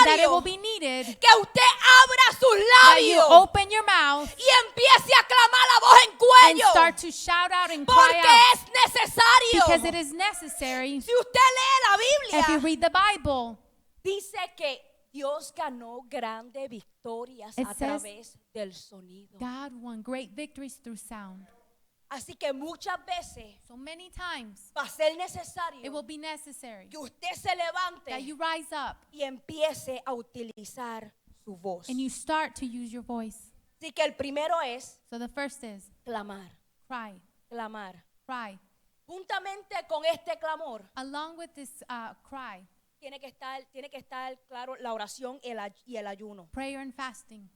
Speaker 2: that it will
Speaker 1: necesario
Speaker 2: be needed
Speaker 1: que usted abra sus
Speaker 2: that you
Speaker 1: labios
Speaker 2: open your mouth
Speaker 1: y empiece a clamar a voz en
Speaker 2: and
Speaker 1: cuello,
Speaker 2: start to shout out and cry
Speaker 1: porque
Speaker 2: out
Speaker 1: es necesario.
Speaker 2: because it is necessary.
Speaker 1: Si usted lee la
Speaker 2: If you
Speaker 1: Biblia,
Speaker 2: read the Bible,
Speaker 1: dice que Dios ganó grandes victorias
Speaker 2: It
Speaker 1: a
Speaker 2: says
Speaker 1: través del sonido.
Speaker 2: God won great victories through sound.
Speaker 1: Así que muchas veces
Speaker 2: So many times
Speaker 1: va a ser
Speaker 2: it
Speaker 1: necesario
Speaker 2: will be necessary
Speaker 1: que usted se levante
Speaker 2: that you rise up
Speaker 1: y empiece a utilizar su voz.
Speaker 2: and you start to use your voice.
Speaker 1: Así que el primero es
Speaker 2: So the first is
Speaker 1: clamar,
Speaker 2: cry,
Speaker 1: clamar.
Speaker 2: cry.
Speaker 1: Juntamente con este clamor
Speaker 2: Along with this cry,
Speaker 1: tiene que estar claro la oración y el ayuno.
Speaker 2: prayer and fasting.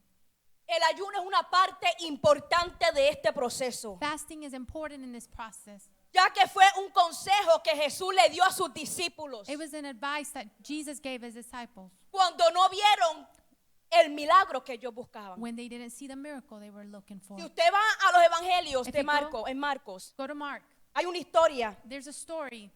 Speaker 1: El ayuno es una parte importante de este proceso,
Speaker 2: Fasting is important in this process.
Speaker 1: ya que fue un consejo que Jesús le dio a sus discípulos
Speaker 2: It was an advice that Jesus gave his disciples
Speaker 1: cuando no vieron el milagro que ellos buscaban.
Speaker 2: when they didn't see the miracle they were looking for.
Speaker 1: Si usted va a los evangelios
Speaker 2: If
Speaker 1: de
Speaker 2: you go-
Speaker 1: en Marcos,
Speaker 2: Go to Mark.
Speaker 1: hay una historia
Speaker 2: There's a story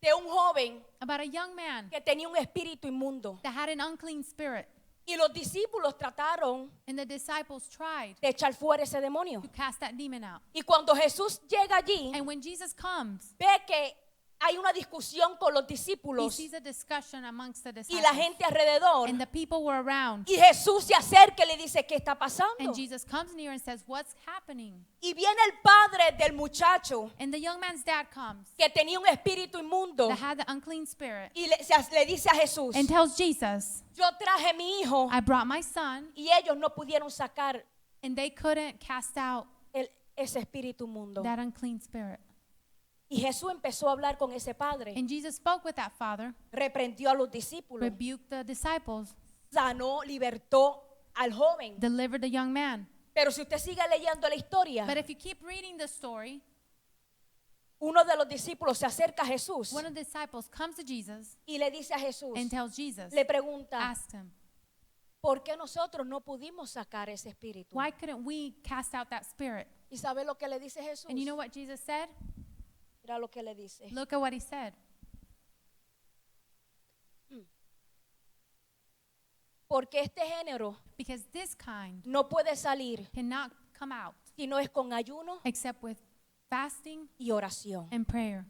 Speaker 1: de un joven
Speaker 2: about a young man
Speaker 1: que tenía un espíritu inmundo.
Speaker 2: that had an unclean spirit.
Speaker 1: Y los discípulos trataron
Speaker 2: And the disciples tried
Speaker 1: de echar fuera ese demonio.
Speaker 2: to cast that demon out.
Speaker 1: Y cuando Jesús llega allí,
Speaker 2: And when Jesus comes,
Speaker 1: ve que hay una discusión con los
Speaker 2: he
Speaker 1: discípulos
Speaker 2: sees a discussion amongst the
Speaker 1: y
Speaker 2: disciples.
Speaker 1: la gente alrededor.
Speaker 2: And the people were around.
Speaker 1: Y Jesús se acerca y le dice, ¿qué está pasando?
Speaker 2: And Jesus comes near and says, what's happening?
Speaker 1: Y viene el padre del muchacho
Speaker 2: And the young man's dad comes
Speaker 1: que tenía un espíritu inmundo
Speaker 2: that had the unclean spirit
Speaker 1: y le dice a Jesús,
Speaker 2: and tells Jesus,
Speaker 1: yo traje mi hijo
Speaker 2: I brought my son,
Speaker 1: y ellos no pudieron sacar
Speaker 2: and they couldn't cast out
Speaker 1: ese espíritu inmundo.
Speaker 2: that unclean spirit.
Speaker 1: Y Jesús empezó a hablar con ese padre,
Speaker 2: And Jesus spoke with that father,
Speaker 1: reprendió a los discípulos,
Speaker 2: rebuked the disciples,
Speaker 1: sanó, libertó al joven.
Speaker 2: delivered the young man.
Speaker 1: Pero si usted sigue leyendo la historia,
Speaker 2: But if you keep reading the story,
Speaker 1: uno de los discípulos se acerca a Jesús
Speaker 2: one of the disciples comes to Jesus
Speaker 1: y le dice a Jesús,
Speaker 2: and tells Jesus,
Speaker 1: le pregunta,
Speaker 2: asked him,
Speaker 1: ¿por qué nosotros no pudimos sacar ese espíritu?
Speaker 2: why couldn't we cast out that spirit?
Speaker 1: ¿Y sabe lo que le dice Jesús?
Speaker 2: And you know what Jesus said?
Speaker 1: Mira lo que le dice.
Speaker 2: Look at what he said.
Speaker 1: Porque este género
Speaker 2: Because this kind
Speaker 1: no puede salir
Speaker 2: cannot come out
Speaker 1: si no es con ayuno
Speaker 2: except with fasting
Speaker 1: y oración.
Speaker 2: and prayer.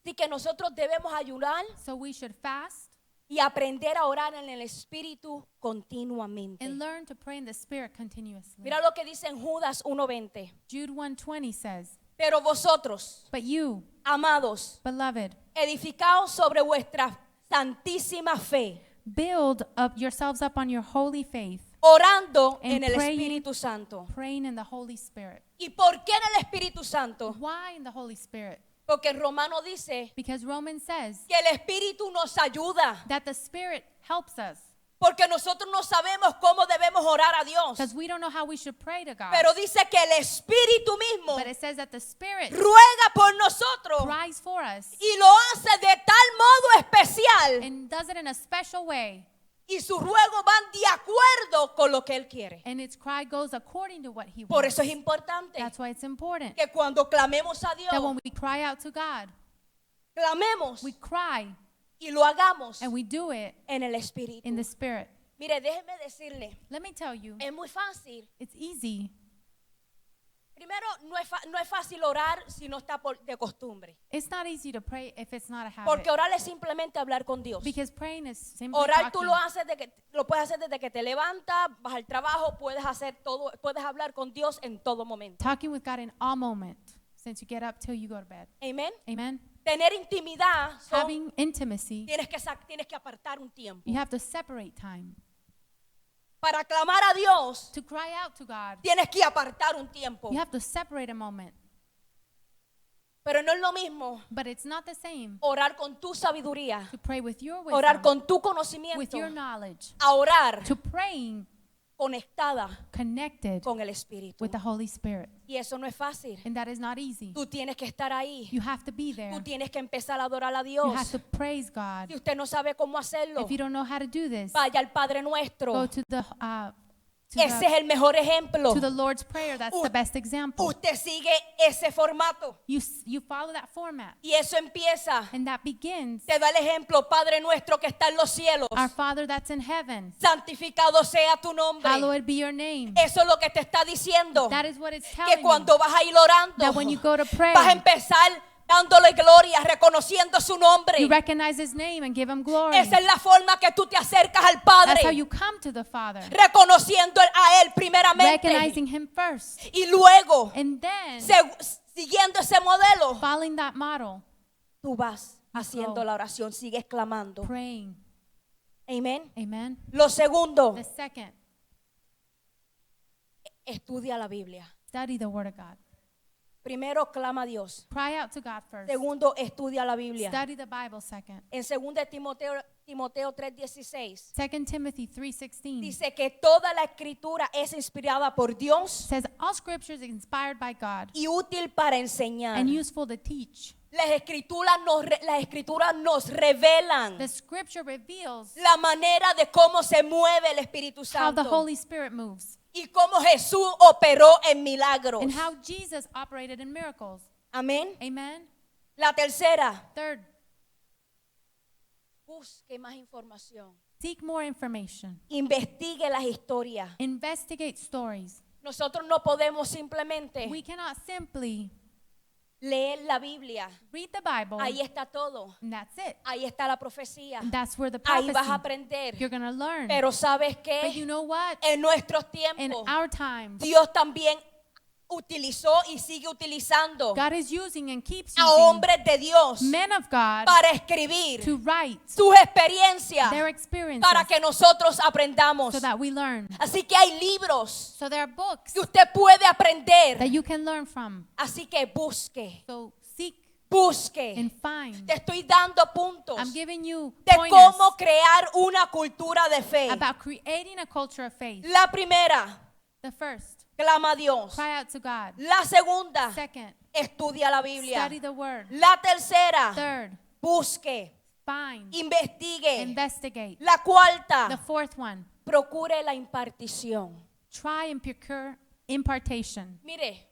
Speaker 1: Así que nosotros debemos ayunar
Speaker 2: So we should fast
Speaker 1: y aprender a orar en el Espíritu continuamente.
Speaker 2: and learn to pray in the Spirit continuously.
Speaker 1: Mira lo que dice en Judas 1:20.
Speaker 2: Jude 1:20 says,
Speaker 1: Pero vosotros,
Speaker 2: but you,
Speaker 1: amados,
Speaker 2: beloved,
Speaker 1: edificaos sobre vuestra santísima fe,
Speaker 2: build up yourselves up on your holy faith,
Speaker 1: orando
Speaker 2: And
Speaker 1: en el
Speaker 2: praying.
Speaker 1: Espíritu Santo.
Speaker 2: praying in the Holy Spirit.
Speaker 1: ¿Y por qué en el Espíritu Santo?
Speaker 2: Why in the Holy Spirit?
Speaker 1: Porque el Romano dice
Speaker 2: Because Romans says
Speaker 1: que el Espíritu nos ayuda.
Speaker 2: that the Spirit helps us.
Speaker 1: Porque nosotros no sabemos cómo debemos orar a Dios.
Speaker 2: Because we don't know how we should pray to God.
Speaker 1: Pero dice que el Espíritu mismo
Speaker 2: But it says that the Spirit
Speaker 1: ruega por nosotros
Speaker 2: cries for us
Speaker 1: y lo hace de tal modo especial
Speaker 2: and does it in a special way.
Speaker 1: y sus ruegos van de acuerdo con lo que Él quiere.
Speaker 2: And its cry goes according to what He
Speaker 1: Por
Speaker 2: wants.
Speaker 1: eso es importante
Speaker 2: That's why it's important
Speaker 1: que cuando clamemos a
Speaker 2: that
Speaker 1: Dios,
Speaker 2: when we cry out to God,
Speaker 1: clamemos
Speaker 2: we cry
Speaker 1: y lo hagamos
Speaker 2: and we do it
Speaker 1: en el Espíritu.
Speaker 2: in the Spirit.
Speaker 1: Mire, déjeme decirle,
Speaker 2: Let me tell you,
Speaker 1: es muy fácil.
Speaker 2: it's easy.
Speaker 1: Primero, no es fácil orar si no está de costumbre.
Speaker 2: It's not easy to pray if it's not a habit.
Speaker 1: Porque orar es simplemente hablar con Dios.
Speaker 2: Because praying is simply
Speaker 1: Orar tú
Speaker 2: talking.
Speaker 1: lo puedes hacer desde que te levantas, vas al trabajo, puedes hacer todo, puedes hablar con Dios en todo momento.
Speaker 2: Talking with God in all moment, since you get up till you go to bed.
Speaker 1: Amén.
Speaker 2: Amen.
Speaker 1: Tener intimidad,
Speaker 2: Having intimacy,
Speaker 1: tienes que apartar un tiempo.
Speaker 2: you have to separate time.
Speaker 1: Para clamar a Dios,
Speaker 2: To cry out to God,
Speaker 1: tienes que apartar un tiempo.
Speaker 2: you have to separate a moment.
Speaker 1: Pero no es lo mismo
Speaker 2: But it's not the same
Speaker 1: orar con tu sabiduría,
Speaker 2: to pray with your
Speaker 1: orar
Speaker 2: wisdom,
Speaker 1: con tu
Speaker 2: with
Speaker 1: conocimiento,
Speaker 2: your knowledge,
Speaker 1: a orar
Speaker 2: to praying
Speaker 1: conectada
Speaker 2: connected
Speaker 1: con el Espíritu.
Speaker 2: with the Holy Spirit.
Speaker 1: Y eso no es fácil.
Speaker 2: And that is not easy.
Speaker 1: Tú tienes que estar ahí.
Speaker 2: You have to be there.
Speaker 1: Tú tienes que empezar a adorar a
Speaker 2: You have
Speaker 1: Dios.
Speaker 2: to praise God.
Speaker 1: Si usted no sabe cómo hacerlo,
Speaker 2: If you don't know how to do this,
Speaker 1: vaya al Padre
Speaker 2: go
Speaker 1: Nuestro.
Speaker 2: to the
Speaker 1: Ese es el mejor ejemplo.
Speaker 2: to the Lord's Prayer. That's the best example.
Speaker 1: Usted sigue ese formato
Speaker 2: You follow that format.
Speaker 1: y eso empieza.
Speaker 2: And that begins,
Speaker 1: Te da el ejemplo, Padre Nuestro que está en los cielos.
Speaker 2: our Father that's in heaven,
Speaker 1: Santificado sea tu nombre.
Speaker 2: hallowed be your name.
Speaker 1: Eso es lo que te está diciendo.
Speaker 2: That is what it's
Speaker 1: Que
Speaker 2: telling you.
Speaker 1: cuando vas a ir orando,
Speaker 2: That when you go to pray,
Speaker 1: vas a empezar dándole gloria, reconociendo su nombre.
Speaker 2: you recognize His name and give Him glory.
Speaker 1: Esa es la forma que tú te acercas al Padre.
Speaker 2: That's how you come to the Father.
Speaker 1: Reconociendo a Él primeramente.
Speaker 2: Recognizing Him first.
Speaker 1: Y luego,
Speaker 2: And then,
Speaker 1: siguiendo ese modelo,
Speaker 2: following that model,
Speaker 1: tú vas haciendo
Speaker 2: go.
Speaker 1: la oración, sigues clamando.
Speaker 2: praying.
Speaker 1: Amén.
Speaker 2: Amen.
Speaker 1: Lo segundo,
Speaker 2: The second,
Speaker 1: estudia la Biblia.
Speaker 2: study the Word of God.
Speaker 1: Primero, clama a Dios.
Speaker 2: Cry out to God first.
Speaker 1: Segundo, estudia la Biblia.
Speaker 2: Study the Bible second.
Speaker 1: En 2 Timoteo 3:16
Speaker 2: 2 Timothy 3:16
Speaker 1: dice que toda la escritura es inspirada por Dios
Speaker 2: says all scripture is inspired by God
Speaker 1: y útil para enseñar.
Speaker 2: and useful to teach.
Speaker 1: Las escrituras nos revelan
Speaker 2: The scripture reveals
Speaker 1: la manera de cómo se mueve el Espíritu
Speaker 2: how the
Speaker 1: Santo
Speaker 2: Holy Spirit moves
Speaker 1: y cómo Jesús operó en milagros.
Speaker 2: and how Jesus operated in miracles.
Speaker 1: Amén.
Speaker 2: Amen.
Speaker 1: La tercera,
Speaker 2: Third,
Speaker 1: busque más información.
Speaker 2: Seek more information.
Speaker 1: investigue las historias.
Speaker 2: Investigate stories.
Speaker 1: Nosotros no podemos simplemente
Speaker 2: We cannot simply
Speaker 1: leer la Biblia.
Speaker 2: read the Bible
Speaker 1: Ahí está todo.
Speaker 2: and that's it.
Speaker 1: Ahí está la profecía.
Speaker 2: And that's where the
Speaker 1: Ahí vas a
Speaker 2: prophecy.
Speaker 1: aprender.
Speaker 2: You're going to learn.
Speaker 1: Pero ¿sabes
Speaker 2: But
Speaker 1: qué?
Speaker 2: you know what?
Speaker 1: En nuestros
Speaker 2: In
Speaker 1: tiempos,
Speaker 2: our times,
Speaker 1: Dios también utilizó y sigue utilizando
Speaker 2: God is using and keeps
Speaker 1: a
Speaker 2: using
Speaker 1: hombres de Dios
Speaker 2: men of God
Speaker 1: para escribir
Speaker 2: to write
Speaker 1: sus experiencias
Speaker 2: their experiences
Speaker 1: para que nosotros aprendamos.
Speaker 2: so that we learn.
Speaker 1: Así que hay libros
Speaker 2: So there are books
Speaker 1: que usted puede aprender.
Speaker 2: that you can learn from.
Speaker 1: Así que busque,
Speaker 2: So seek
Speaker 1: busque.
Speaker 2: and find.
Speaker 1: Te estoy dando puntos
Speaker 2: I'm giving you
Speaker 1: de
Speaker 2: pointers
Speaker 1: cómo crear una cultura de fe.
Speaker 2: about creating a culture of faith.
Speaker 1: La primera,
Speaker 2: The first,
Speaker 1: clama a Dios.
Speaker 2: cry out to God.
Speaker 1: La segunda,
Speaker 2: Second,
Speaker 1: estudia la Biblia.
Speaker 2: study the word.
Speaker 1: La tercera,
Speaker 2: Third,
Speaker 1: busque,
Speaker 2: find,
Speaker 1: investigue.
Speaker 2: investigate.
Speaker 1: La
Speaker 2: The
Speaker 1: cuarta,
Speaker 2: fourth one,
Speaker 1: procure la impartición.
Speaker 2: try and procure impartation.
Speaker 1: Mire,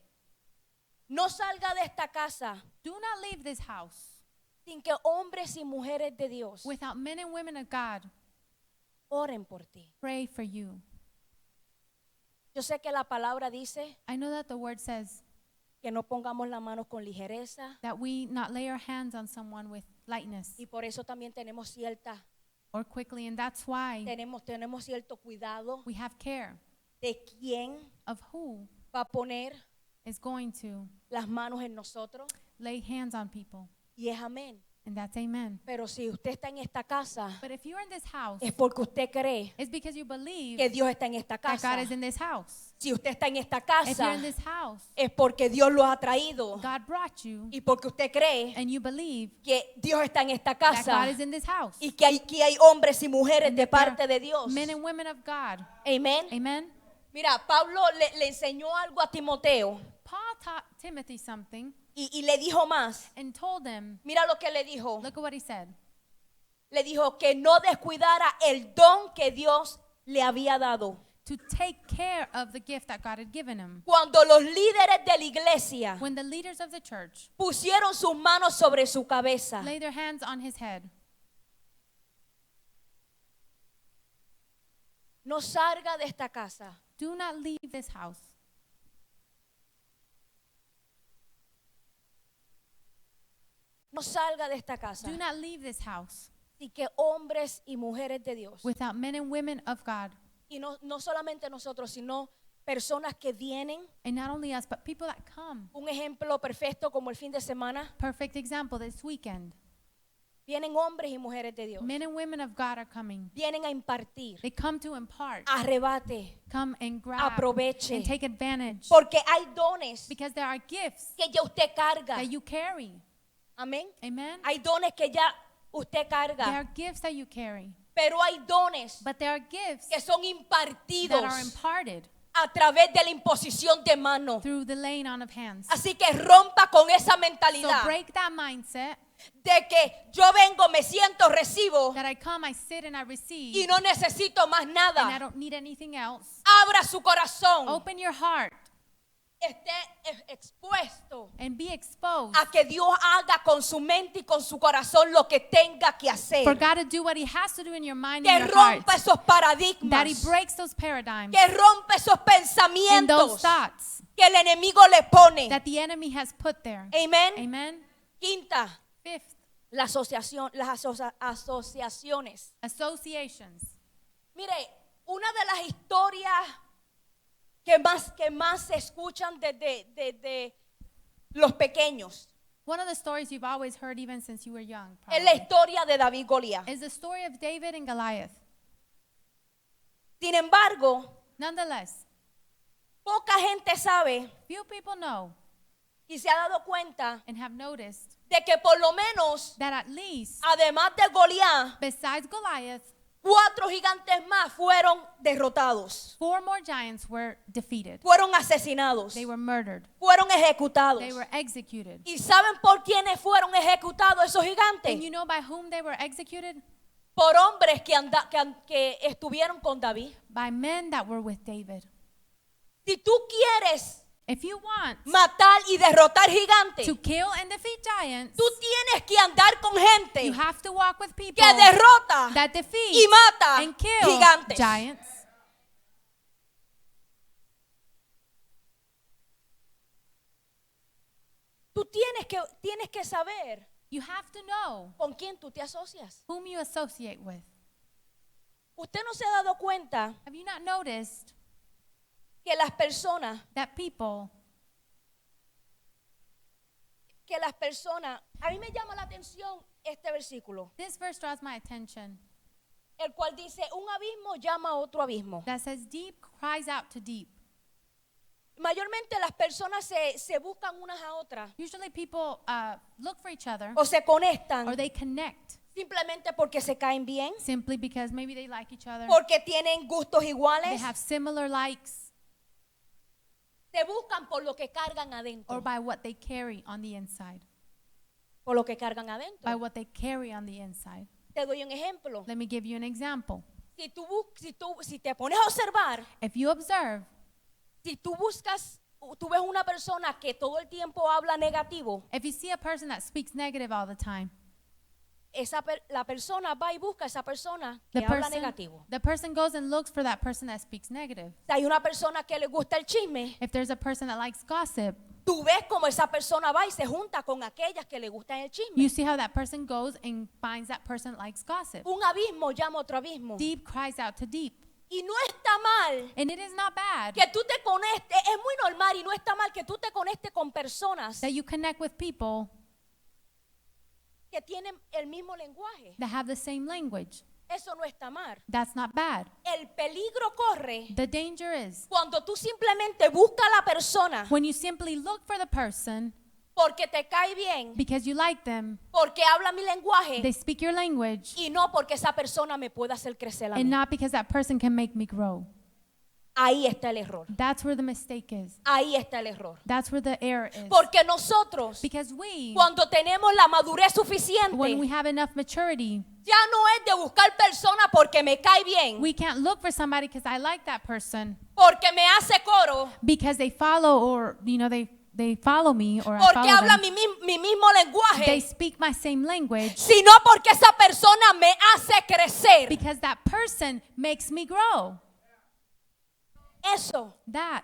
Speaker 1: no salga de esta casa
Speaker 2: Do not leave this house
Speaker 1: sin que hombres y mujeres de Dios
Speaker 2: without men and women of God
Speaker 1: oren por ti.
Speaker 2: pray for you.
Speaker 1: Yo sé que la palabra dice
Speaker 2: I know that the word says
Speaker 1: que no pongamos las manos con ligereza
Speaker 2: that we not lay our hands on someone with lightness
Speaker 1: y por eso también tenemos
Speaker 2: or quickly, and that's why
Speaker 1: tenemos cierto cuidado
Speaker 2: we have care
Speaker 1: de quién
Speaker 2: of who
Speaker 1: va a poner
Speaker 2: is going to
Speaker 1: las manos en nosotros
Speaker 2: lay hands on people,
Speaker 1: y es amén.
Speaker 2: and that's amen.
Speaker 1: Pero si usted está en esta casa
Speaker 2: But if you're in this house,
Speaker 1: es porque usted cree
Speaker 2: it's because you believe
Speaker 1: que Dios está en esta
Speaker 2: that
Speaker 1: casa.
Speaker 2: God is in this house.
Speaker 1: Si usted está en esta
Speaker 2: If you're
Speaker 1: casa
Speaker 2: in this house,
Speaker 1: es porque Dios lo ha traído
Speaker 2: God brought you,
Speaker 1: y porque usted cree
Speaker 2: and you believe
Speaker 1: que Dios está en esta
Speaker 2: that
Speaker 1: casa
Speaker 2: God is in this house.
Speaker 1: y que aquí hay hombres y mujeres
Speaker 2: And
Speaker 1: de
Speaker 2: that there
Speaker 1: parte de Dios.
Speaker 2: Men and women of God.
Speaker 1: Amén.
Speaker 2: Amen.
Speaker 1: Mira, Pablo le enseñó algo a Timoteo
Speaker 2: Paul taught Timothy something
Speaker 1: y le dijo más.
Speaker 2: and told him,
Speaker 1: Mira lo que le dijo.
Speaker 2: look at what he said.
Speaker 1: Le dijo que no descuidara el don que Dios le había dado.
Speaker 2: To take care of the gift that God had given him.
Speaker 1: Cuando los líderes de la iglesia
Speaker 2: When the leaders of the church
Speaker 1: pusieron sus manos sobre su cabeza,
Speaker 2: lay their hands on his head,
Speaker 1: no salga de esta casa
Speaker 2: do not leave this house.
Speaker 1: no salga de esta casa
Speaker 2: Do not leave this house
Speaker 1: y que hombres y mujeres de Dios,
Speaker 2: without men and women of God.
Speaker 1: y no solamente nosotros, sino personas que vienen,
Speaker 2: And not only us, but people that come.
Speaker 1: un ejemplo perfecto como el fin de semana,
Speaker 2: Perfect example this weekend.
Speaker 1: vienen hombres y mujeres de Dios,
Speaker 2: Men and women of God are coming.
Speaker 1: vienen a impartir,
Speaker 2: They come to impart,
Speaker 1: arrebate,
Speaker 2: come and grab,
Speaker 1: aproveche,
Speaker 2: and take advantage.
Speaker 1: porque hay dones
Speaker 2: Because there are gifts
Speaker 1: que ya usted carga,
Speaker 2: that you carry.
Speaker 1: amén,
Speaker 2: Amen.
Speaker 1: hay dones que ya usted
Speaker 2: There
Speaker 1: carga,
Speaker 2: are gifts that you carry.
Speaker 1: pero hay dones
Speaker 2: But there are gifts
Speaker 1: que son
Speaker 2: that are
Speaker 1: impartidos
Speaker 2: imparted
Speaker 1: a través de la imposición de mano.
Speaker 2: through the laying on of hands.
Speaker 1: Así que rompa con esa
Speaker 2: So
Speaker 1: mentalidad
Speaker 2: break that mindset
Speaker 1: de que yo vengo, me siento, recibo
Speaker 2: that I come, I sit, and I receive,
Speaker 1: y no necesito más
Speaker 2: and I
Speaker 1: nada.
Speaker 2: don't need anything else.
Speaker 1: Abra su corazón,
Speaker 2: Open your heart
Speaker 1: esté expuesto
Speaker 2: and be exposed
Speaker 1: a que Dios haga con su mente y con su corazón lo que tenga que hacer.
Speaker 2: for God to do what He has to do in your mind
Speaker 1: Que
Speaker 2: and your heart.
Speaker 1: rompa esos
Speaker 2: That He
Speaker 1: paradigmas,
Speaker 2: breaks those paradigms
Speaker 1: que rompa esos
Speaker 2: and those
Speaker 1: pensamientos
Speaker 2: thoughts
Speaker 1: que el enemigo le pone.
Speaker 2: that the enemy has put there.
Speaker 1: Amén.
Speaker 2: Amen.
Speaker 1: Quinta,
Speaker 2: Fifth,
Speaker 1: las asociaciones.
Speaker 2: associations.
Speaker 1: Mire, una de las historias que más se escuchan desde los pequeños
Speaker 2: One of the stories you've always heard even since you were young
Speaker 1: es la
Speaker 2: probably,
Speaker 1: historia de David y Goliat.
Speaker 2: is the story of David and Goliath.
Speaker 1: Sin embargo,
Speaker 2: Nonetheless,
Speaker 1: poca gente sabe
Speaker 2: few people know
Speaker 1: y se ha dado cuenta
Speaker 2: and have noticed
Speaker 1: de que por lo menos,
Speaker 2: that at least,
Speaker 1: además de Goliat,
Speaker 2: besides Goliath,
Speaker 1: 4 gigantes más fueron derrotados,
Speaker 2: 4 more giants were defeated.
Speaker 1: fueron asesinados,
Speaker 2: They were murdered.
Speaker 1: fueron ejecutados.
Speaker 2: They were executed.
Speaker 1: ¿Y saben por quiénes fueron ejecutados esos gigantes?
Speaker 2: And you know by whom they were executed?
Speaker 1: Por hombres que estuvieron con David.
Speaker 2: By men that were with David.
Speaker 1: Si tú quieres
Speaker 2: If you want
Speaker 1: matar y derrotar gigantes,
Speaker 2: to kill and defeat giants,
Speaker 1: tú tienes que andar con gente
Speaker 2: you have to walk with people
Speaker 1: que derrota
Speaker 2: that defeat
Speaker 1: y mata
Speaker 2: and kill
Speaker 1: gigantes.
Speaker 2: giants.
Speaker 1: Tú tienes que saber
Speaker 2: You have to know
Speaker 1: con quién tú te asocias.
Speaker 2: whom you associate with.
Speaker 1: Usted no se ha dado cuenta
Speaker 2: Have you not noticed
Speaker 1: que las personas,
Speaker 2: that people,
Speaker 1: a mí me llama la atención este versículo,
Speaker 2: this verse draws my attention,
Speaker 1: el cual dice, un abismo llama a otro abismo.
Speaker 2: that says deep cries out to deep.
Speaker 1: Mayormente las personas se buscan unas a otras
Speaker 2: Usually people look for each other
Speaker 1: o se conectan
Speaker 2: or they connect
Speaker 1: simplemente porque se caen bien,
Speaker 2: simply because maybe they like each other,
Speaker 1: porque tienen gustos
Speaker 2: they
Speaker 1: iguales,
Speaker 2: have similar likes,
Speaker 1: se buscan por lo que cargan
Speaker 2: or
Speaker 1: adentro,
Speaker 2: by what they carry on the inside.
Speaker 1: por lo que cargan
Speaker 2: By
Speaker 1: adentro.
Speaker 2: what they carry on the inside.
Speaker 1: Te doy un ejemplo.
Speaker 2: Let me give you an example.
Speaker 1: Si te pones a observar,
Speaker 2: If you observe,
Speaker 1: si tú ves una persona que todo el tiempo habla negativo,
Speaker 2: if you see a person that speaks negative all the time,
Speaker 1: la persona va y busca a esa persona
Speaker 2: the
Speaker 1: que habla
Speaker 2: person,
Speaker 1: negativo.
Speaker 2: the person goes and looks for that person that speaks negative.
Speaker 1: Si hay una persona que le gusta el chisme,
Speaker 2: If there's a person that likes gossip,
Speaker 1: tú ves como esa persona va y se junta con aquellas que le gustan el chisme.
Speaker 2: you see how that person goes and finds that person that likes gossip.
Speaker 1: Un abismo llama a otro abismo.
Speaker 2: Deep cries out to deep.
Speaker 1: Y no está mal
Speaker 2: And it is not bad
Speaker 1: que tú te conectes, es muy normal y no está mal que tú te conectes con personas
Speaker 2: that you connect with people
Speaker 1: que tienen el mismo lenguaje.
Speaker 2: that have the same language.
Speaker 1: Eso no está mal.
Speaker 2: That's not bad.
Speaker 1: El peligro corre
Speaker 2: The danger is
Speaker 1: cuando tú simplemente buscas a la persona
Speaker 2: when you simply look for the person
Speaker 1: porque te cae bien,
Speaker 2: because you like them,
Speaker 1: porque habla mi lenguaje
Speaker 2: they speak your language,
Speaker 1: y no porque esa persona me pueda hacer crecer a
Speaker 2: and
Speaker 1: mí.
Speaker 2: not because that person can make me grow.
Speaker 1: Ahí está el error.
Speaker 2: That's where the mistake is.
Speaker 1: Ahí está el error.
Speaker 2: That's where the error is.
Speaker 1: Porque nosotros,
Speaker 2: Because we,
Speaker 1: cuando tenemos la madurez
Speaker 2: when we
Speaker 1: suficiente,
Speaker 2: have enough maturity,
Speaker 1: ya no es de buscar personas porque me cae bien,
Speaker 2: we can't look for somebody because I like that person,
Speaker 1: porque me hace coro,
Speaker 2: because they follow, or they follow me, or I
Speaker 1: porque
Speaker 2: follow
Speaker 1: habla
Speaker 2: them.
Speaker 1: mi mismo
Speaker 2: They
Speaker 1: lenguaje,
Speaker 2: speak my same language
Speaker 1: sino porque esa persona me hace crecer.
Speaker 2: because that person makes me grow.
Speaker 1: Eso,
Speaker 2: That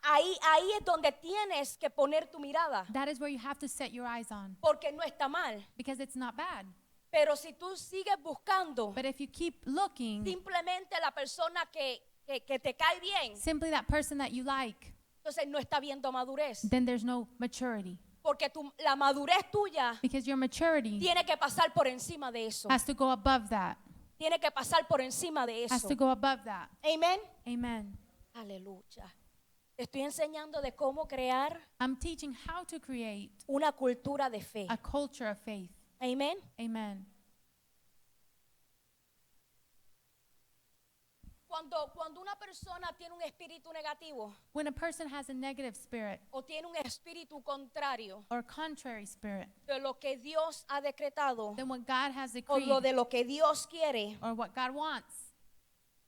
Speaker 1: ahí es donde tienes que poner tu mirada,
Speaker 2: is where you have to set your eyes on,
Speaker 1: porque no está mal.
Speaker 2: because it's not bad.
Speaker 1: Pero si tú sigues buscando
Speaker 2: But if you keep looking,
Speaker 1: simplemente la persona que te cae bien,
Speaker 2: simply that person that you like,
Speaker 1: entonces no está viendo madurez.
Speaker 2: then there's no maturity,
Speaker 1: Porque la madurez tuya
Speaker 2: because your maturity
Speaker 1: tiene que pasar por encima de eso.
Speaker 2: has to go above that.
Speaker 1: Tiene que pasar por encima de
Speaker 2: Has
Speaker 1: eso.
Speaker 2: to go above that.
Speaker 1: Amén.
Speaker 2: Amen.
Speaker 1: Aleluya. Te estoy enseñando de cómo crear
Speaker 2: I'm teaching how to create
Speaker 1: una cultura de fe.
Speaker 2: a culture of faith.
Speaker 1: Amén.
Speaker 2: Amen.
Speaker 1: Cuando una persona tiene un espíritu negativo
Speaker 2: When a person has a negative spirit
Speaker 1: o tiene un espíritu contrario
Speaker 2: or contrary spirit,
Speaker 1: de lo que Dios ha decretado
Speaker 2: then what God has
Speaker 1: o
Speaker 2: decreed
Speaker 1: de lo que Dios quiere,
Speaker 2: or what God wants,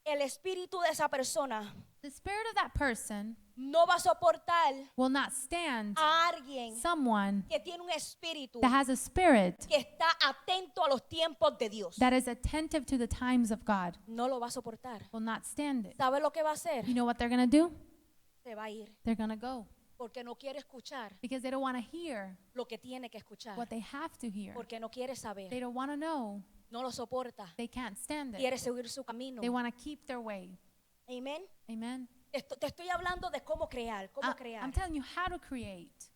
Speaker 1: el espíritu de esa persona
Speaker 2: the spirit of that person
Speaker 1: no va a soportar
Speaker 2: will not stand
Speaker 1: a alguien
Speaker 2: someone
Speaker 1: que tiene un espíritu
Speaker 2: that has a spirit
Speaker 1: que está atento a los tiempos de Dios.
Speaker 2: that is attentive to the times of God.
Speaker 1: No lo va a soportar.
Speaker 2: Will not stand it.
Speaker 1: ¿Sabe lo que va a hacer?
Speaker 2: You know what they're going to do?
Speaker 1: Se va a ir
Speaker 2: They're going to go
Speaker 1: porque no quiere escuchar
Speaker 2: because they don't want to hear
Speaker 1: lo que tiene que escuchar,
Speaker 2: what they have to hear.
Speaker 1: porque no quiere
Speaker 2: They
Speaker 1: saber,
Speaker 2: don't want to know.
Speaker 1: no lo soporta,
Speaker 2: They can't stand it.
Speaker 1: quiere seguir su camino.
Speaker 2: They want to keep their way.
Speaker 1: Amén.
Speaker 2: Amen.
Speaker 1: Te estoy hablando de cómo crear, cómo crear.
Speaker 2: I'm telling you how to create.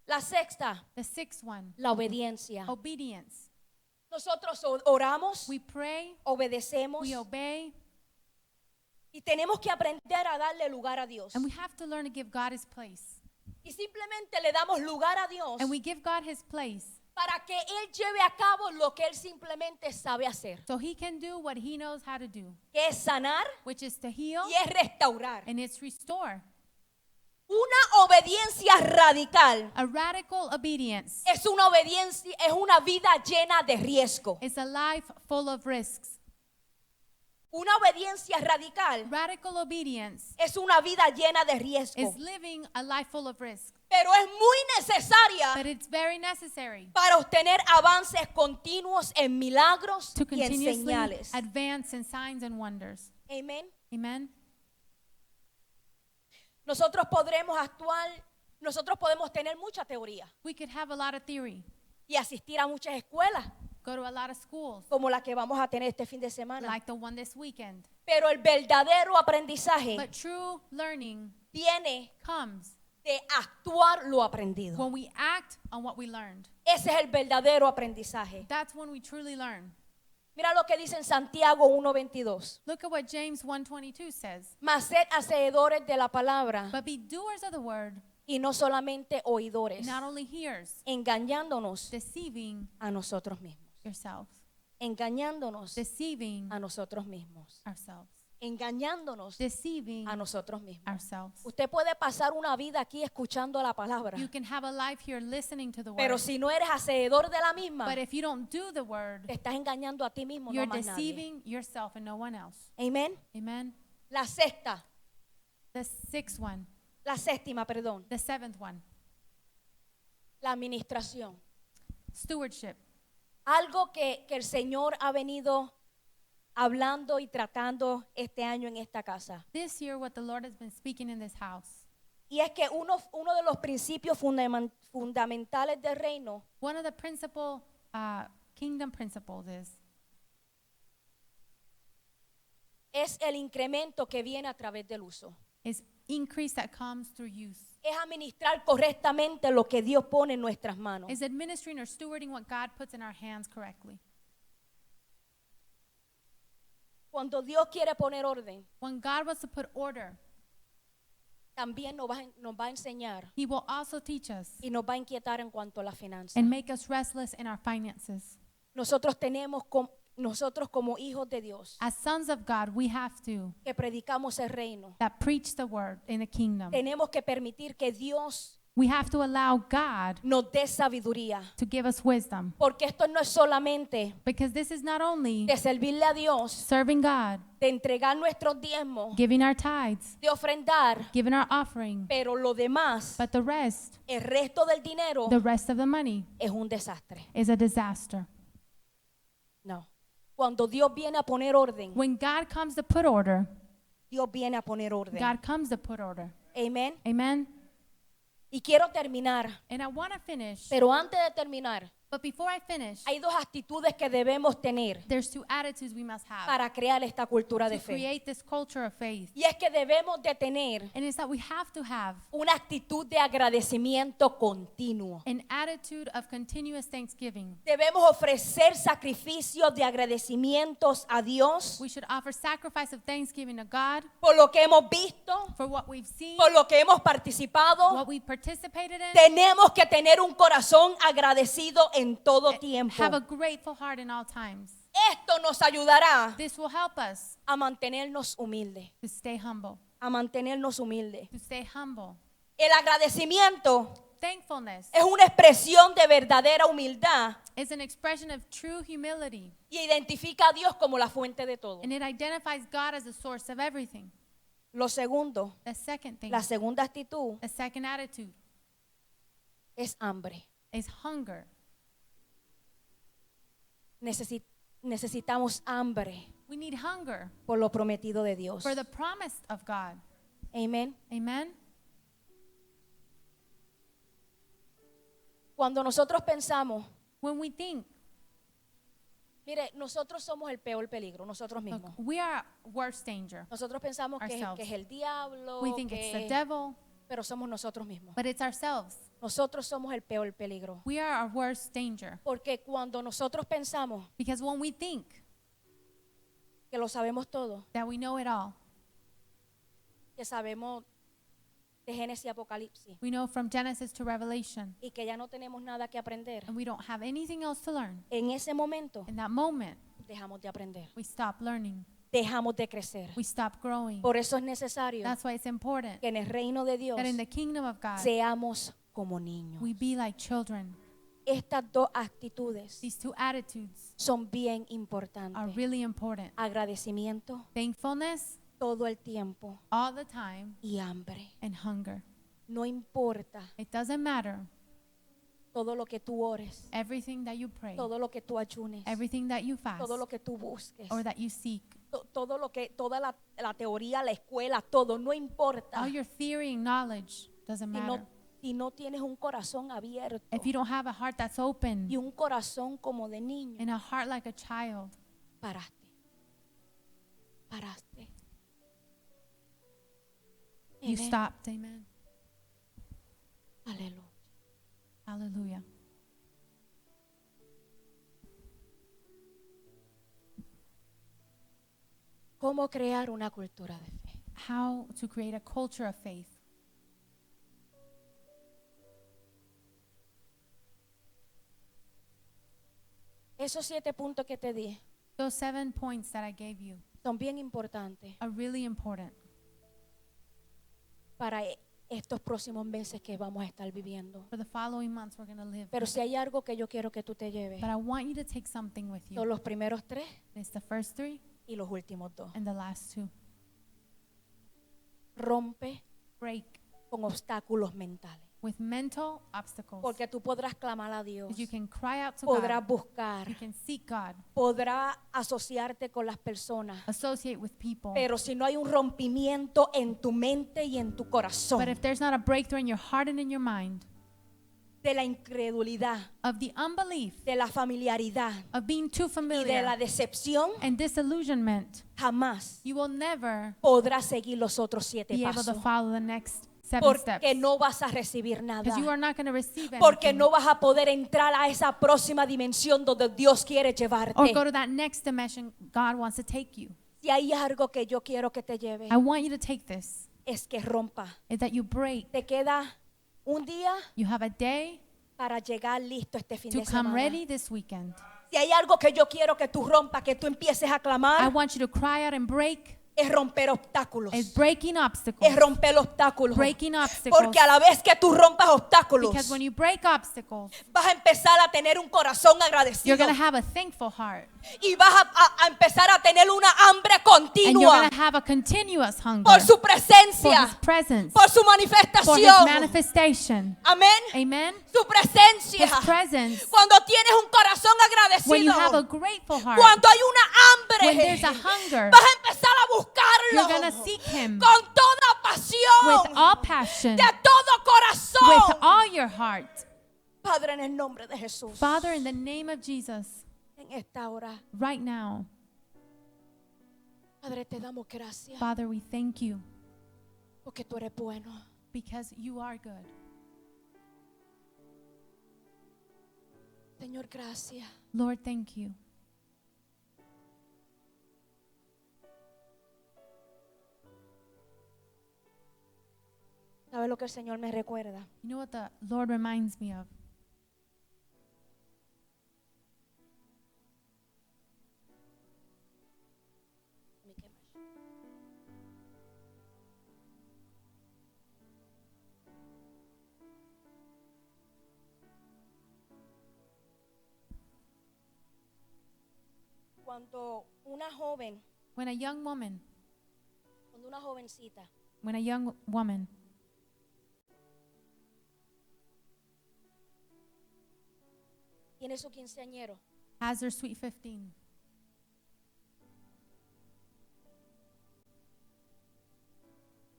Speaker 1: La sexta,
Speaker 2: The sixth one,
Speaker 1: la obediencia.
Speaker 2: obedience.
Speaker 1: Nosotros oramos,
Speaker 2: We pray,
Speaker 1: obedecemos
Speaker 2: we obey,
Speaker 1: y tenemos que aprender a darle lugar a Dios.
Speaker 2: and we have to learn to give God his place.
Speaker 1: Y simplemente le damos lugar a Dios
Speaker 2: And we give God his place
Speaker 1: para que Él lleve a cabo lo que Él simplemente sabe hacer,
Speaker 2: so he can do what he knows how to do,
Speaker 1: que es sanar
Speaker 2: which is to heal
Speaker 1: y es restaurar.
Speaker 2: and it's restore.
Speaker 1: Una obediencia radical
Speaker 2: A radical obedience
Speaker 1: es una obediencia, es una vida llena de riesgo.
Speaker 2: is a life full of risks.
Speaker 1: Una obediencia radical
Speaker 2: Radical obedience
Speaker 1: es una vida llena de riesgo,
Speaker 2: is living a life full of risk,
Speaker 1: pero es muy necesaria
Speaker 2: but it's very necessary
Speaker 1: para obtener avances continuos en milagros
Speaker 2: to
Speaker 1: y en
Speaker 2: continuously
Speaker 1: señales.
Speaker 2: advance in signs and wonders.
Speaker 1: Amén.
Speaker 2: Amen.
Speaker 1: Nosotros podemos tener mucha teoría
Speaker 2: We could have a lot of theory,
Speaker 1: y asistir a muchas escuelas,
Speaker 2: go to a lot of schools,
Speaker 1: como la que vamos a tener este fin de semana.
Speaker 2: like the one this weekend.
Speaker 1: Pero el verdadero aprendizaje
Speaker 2: But true learning
Speaker 1: viene
Speaker 2: comes
Speaker 1: de actuar lo aprendido.
Speaker 2: when we act on what we learned.
Speaker 1: Ese es el verdadero aprendizaje.
Speaker 2: That's when we truly learn.
Speaker 1: Mira lo que dice en Santiago 1:22.
Speaker 2: Look at what James 1:22 says.
Speaker 1: Mas sed hacedores de la palabra
Speaker 2: But be doers of the word,
Speaker 1: y no solamente oidores,
Speaker 2: not only hearers,
Speaker 1: engañándonos
Speaker 2: deceiving
Speaker 1: a nosotros mismos.
Speaker 2: yourselves.
Speaker 1: Engañándonos
Speaker 2: Deceiving
Speaker 1: a nosotros mismos.
Speaker 2: ourselves.
Speaker 1: Engañándonos
Speaker 2: Deceiving
Speaker 1: a nosotros mismos.
Speaker 2: ourselves.
Speaker 1: Usted puede pasar una vida aquí escuchando la palabra,
Speaker 2: You can have a life here listening to the
Speaker 1: pero
Speaker 2: word,
Speaker 1: si no eres hacedor de la misma,
Speaker 2: but if you don't do the word,
Speaker 1: te estás engañando a ti mismo, no a
Speaker 2: you're
Speaker 1: más nadie.
Speaker 2: deceiving yourself and no one else.
Speaker 1: Amén.
Speaker 2: Amen.
Speaker 1: La sexta,
Speaker 2: The sixth one,
Speaker 1: la séptima, perdón,
Speaker 2: the seventh one,
Speaker 1: la administración.
Speaker 2: stewardship.
Speaker 1: Algo que el Señor ha venido hablando y tratando este año en esta casa.
Speaker 2: This year, what the Lord has been speaking in this house,
Speaker 1: Y es que uno de los principios fundamentales del reino
Speaker 2: one of the principal kingdom principles
Speaker 1: es el incremento que viene a través del uso.
Speaker 2: is increase that comes through use.
Speaker 1: Es administrar correctamente lo que Dios pone en nuestras manos.
Speaker 2: Is administering or stewarding what God puts in our hands correctly.
Speaker 1: Cuando Dios quiere poner orden,
Speaker 2: When God wants to put order,
Speaker 1: también nos va a enseñar
Speaker 2: He will also teach us
Speaker 1: y nos va a inquietar en cuanto a la finanza.
Speaker 2: and make us restless in our finances.
Speaker 1: Nosotros como hijos de Dios
Speaker 2: As sons of God, we have to
Speaker 1: que predicamos el reino,
Speaker 2: that preach the word in the kingdom.
Speaker 1: tenemos que permitir que Dios
Speaker 2: We have to allow God
Speaker 1: nos dé sabiduría,
Speaker 2: to give us wisdom,
Speaker 1: porque esto no es solamente
Speaker 2: because this is not only
Speaker 1: de servirle a Dios,
Speaker 2: serving God,
Speaker 1: de entregar nuestros diezmos,
Speaker 2: giving our tithes,
Speaker 1: de ofrendar,
Speaker 2: giving our offering,
Speaker 1: pero lo demás,
Speaker 2: but the
Speaker 1: resto del dinero
Speaker 2: rest of the money
Speaker 1: es un desastre.
Speaker 2: is a disaster.
Speaker 1: No. Cuando Dios viene a poner orden,
Speaker 2: When God comes to put order,
Speaker 1: Dios viene a poner orden.
Speaker 2: God comes to put order.
Speaker 1: Amén.
Speaker 2: Amen.
Speaker 1: Y quiero terminar,
Speaker 2: And I want to finish,
Speaker 1: pero antes de terminar,
Speaker 2: but before I finish,
Speaker 1: hay dos actitudes que debemos tener
Speaker 2: there's two attitudes we must have
Speaker 1: para crear esta cultura de
Speaker 2: to
Speaker 1: fe.
Speaker 2: create this culture of faith.
Speaker 1: Y es que debemos de tener
Speaker 2: And it's that we have to have
Speaker 1: una actitud de agradecimiento continuo.
Speaker 2: an attitude of continuous thanksgiving.
Speaker 1: Debemos ofrecer sacrificios de agradecimientos a Dios
Speaker 2: We should offer sacrifice of thanksgiving to God
Speaker 1: por lo que hemos visto,
Speaker 2: for what we've seen,
Speaker 1: por lo que hemos participado.
Speaker 2: what we participated in.
Speaker 1: Tenemos que tener un corazón agradecido en todo tiempo.
Speaker 2: Have a grateful heart in all times.
Speaker 1: Esto nos ayudará
Speaker 2: This will help us
Speaker 1: a mantenernos humildes,
Speaker 2: to stay humble,
Speaker 1: a mantenernos humildes.
Speaker 2: to stay humble.
Speaker 1: El agradecimiento
Speaker 2: Thankfulness
Speaker 1: es una expresión de verdadera humildad
Speaker 2: is an expression of true humility,
Speaker 1: y identifica a Dios como la fuente de todo.
Speaker 2: and it identifies God as the source of everything.
Speaker 1: Lo segundo,
Speaker 2: The second thing,
Speaker 1: la segunda actitud
Speaker 2: the second attitude
Speaker 1: es hambre.
Speaker 2: is hunger.
Speaker 1: Necesitamos hambre
Speaker 2: We need hunger
Speaker 1: por lo prometido de Dios.
Speaker 2: for the promise of God.
Speaker 1: Amén.
Speaker 2: Amen.
Speaker 1: Cuando nosotros pensamos,
Speaker 2: When we think,
Speaker 1: mire, nosotros somos el peor peligro, nosotros
Speaker 2: look,
Speaker 1: mismos.
Speaker 2: we are worst danger.
Speaker 1: Nosotros pensamos que
Speaker 2: Ourselves.
Speaker 1: es el diablo,
Speaker 2: We think it's the
Speaker 1: que-
Speaker 2: devil,
Speaker 1: pero somos nosotros mismos.
Speaker 2: but it's ourselves.
Speaker 1: Nosotros somos el peor peligro.
Speaker 2: We are our worst danger.
Speaker 1: Porque cuando nosotros pensamos
Speaker 2: Because when we think
Speaker 1: que lo sabemos todo,
Speaker 2: that we know it all,
Speaker 1: que sabemos de Génesis y Apocalipsis
Speaker 2: we know from Genesis to Revelation,
Speaker 1: y que ya no tenemos nada que aprender,
Speaker 2: and we don't have anything else to learn,
Speaker 1: en ese momento
Speaker 2: in that moment,
Speaker 1: dejamos de aprender,
Speaker 2: we stop learning.
Speaker 1: dejamos de crecer.
Speaker 2: We stop growing.
Speaker 1: Por eso es necesario
Speaker 2: That's why it's important
Speaker 1: que en el reino de Dios
Speaker 2: that in the kingdom of God,
Speaker 1: seamos como niños.
Speaker 2: we be like children.
Speaker 1: estas dos actitudes
Speaker 2: These two attitudes
Speaker 1: son bien
Speaker 2: are
Speaker 1: importantes.
Speaker 2: really important.
Speaker 1: Agradecimiento
Speaker 2: Thankfulness
Speaker 1: todo el tiempo
Speaker 2: all the time
Speaker 1: y hambre.
Speaker 2: and hunger.
Speaker 1: No importa
Speaker 2: It doesn't matter.
Speaker 1: todo lo que tú ores,
Speaker 2: Everything that you pray,
Speaker 1: todo lo que tú ayunes,
Speaker 2: everything that you fast,
Speaker 1: todo lo que tú busques,
Speaker 2: or that you seek,
Speaker 1: todo lo que, toda la teoría, la escuela, todo, no importa.
Speaker 2: all your theory and knowledge doesn't matter.
Speaker 1: Si no tienes un corazón abierto
Speaker 2: If you don't have a heart that's open
Speaker 1: y un corazón como de niño,
Speaker 2: and a heart like a child,
Speaker 1: paraste. Paraste.
Speaker 2: you
Speaker 1: Amén.
Speaker 2: stopped. Amen.
Speaker 1: Aleluya.
Speaker 2: Hallelujah.
Speaker 1: ¿Cómo crear una cultura de fe?
Speaker 2: How to create a culture of faith.
Speaker 1: Esos 7 puntos que te di
Speaker 2: Those 7 points that I gave you
Speaker 1: son bien importantes
Speaker 2: are really important
Speaker 1: para estos próximos meses que vamos a estar viviendo.
Speaker 2: for the following months we're going to live.
Speaker 1: Pero si hay algo que yo quiero que tú te lleves,
Speaker 2: But I want you to take something with you.
Speaker 1: son los primeros 3
Speaker 2: It's the first 3
Speaker 1: y los últimos 2.
Speaker 2: and the last 2.
Speaker 1: Rompe
Speaker 2: Break
Speaker 1: con obstáculos mentales.
Speaker 2: with mental obstacles.
Speaker 1: Porque tú podrás clamar a Dios,
Speaker 2: Because you can cry out to
Speaker 1: podrás
Speaker 2: God.
Speaker 1: buscar,
Speaker 2: You can seek God.
Speaker 1: podrás asociarte con las personas.
Speaker 2: Associate with people.
Speaker 1: Pero si no hay un rompimiento en tu mente y en tu corazón
Speaker 2: But if there's not a breakthrough in your heart and in your mind
Speaker 1: de la incredulidad,
Speaker 2: of the unbelief,
Speaker 1: de la familiaridad
Speaker 2: of being too
Speaker 1: y de la
Speaker 2: familiar
Speaker 1: decepción,
Speaker 2: and disillusionment,
Speaker 1: jamás
Speaker 2: you will never
Speaker 1: podrás seguir los otros 7
Speaker 2: be able to
Speaker 1: pasos.
Speaker 2: follow the next 7
Speaker 1: Porque
Speaker 2: steps.
Speaker 1: no vas a recibir nada.
Speaker 2: Because you are not going to receive
Speaker 1: Porque
Speaker 2: anything.
Speaker 1: no vas a poder entrar a esa próxima dimensión donde Dios quiere
Speaker 2: Or
Speaker 1: llevarte.
Speaker 2: go to that next dimension God wants to take you.
Speaker 1: Si hay algo que yo quiero que te lleve,
Speaker 2: I want you to take this,
Speaker 1: es que rompa.
Speaker 2: is that you break.
Speaker 1: Te queda un día
Speaker 2: You have a day
Speaker 1: para llegar listo este fin
Speaker 2: to
Speaker 1: de
Speaker 2: come
Speaker 1: semana.
Speaker 2: ready this weekend.
Speaker 1: Si hay algo que yo quiero que tú rompas, que tú empieces a
Speaker 2: I
Speaker 1: clamar,
Speaker 2: want you to cry out and break.
Speaker 1: es romper obstáculos.
Speaker 2: Is breaking obstacles.
Speaker 1: Es romper obstáculos.
Speaker 2: Breaking obstacles.
Speaker 1: Porque a la vez que tú rompas obstáculos,
Speaker 2: Because when you break obstacles,
Speaker 1: vas a empezar a tener un corazón
Speaker 2: you're
Speaker 1: agradecido.
Speaker 2: going to have a thankful heart.
Speaker 1: Y vas a empezar a tener una hambre
Speaker 2: And you're
Speaker 1: continua
Speaker 2: going to have a continuous hunger
Speaker 1: por su
Speaker 2: for
Speaker 1: presencia,
Speaker 2: His presence,
Speaker 1: por su
Speaker 2: for His
Speaker 1: manifestación.
Speaker 2: manifestation.
Speaker 1: Amén.
Speaker 2: Amen?
Speaker 1: Su presencia.
Speaker 2: His presence.
Speaker 1: Cuando tienes un corazón
Speaker 2: When you have a
Speaker 1: agradecido,
Speaker 2: grateful heart,
Speaker 1: cuando hay una
Speaker 2: when there's a
Speaker 1: hambre,
Speaker 2: hunger,
Speaker 1: vas a empezar a
Speaker 2: you're
Speaker 1: buscarlo
Speaker 2: going to seek Him
Speaker 1: con toda
Speaker 2: with
Speaker 1: pasión,
Speaker 2: all passion,
Speaker 1: de todo
Speaker 2: with
Speaker 1: corazón.
Speaker 2: all your heart.
Speaker 1: Padre, en el nombre de Jesús,
Speaker 2: Father, in the name of Jesus,
Speaker 1: en esta hora,
Speaker 2: right now,
Speaker 1: Padre, te damos gracias
Speaker 2: Father, we thank you
Speaker 1: porque tú eres bueno.
Speaker 2: because you are good.
Speaker 1: Señor, gracias.
Speaker 2: Lord, thank you.
Speaker 1: ¿Sabes lo que el Señor me recuerda?
Speaker 2: You know what the Lord reminds me of?
Speaker 1: Cuando una joven,
Speaker 2: When a young woman,
Speaker 1: cuando una jovencita
Speaker 2: when a young woman
Speaker 1: tiene su quinceañero,
Speaker 2: has her sweet 15,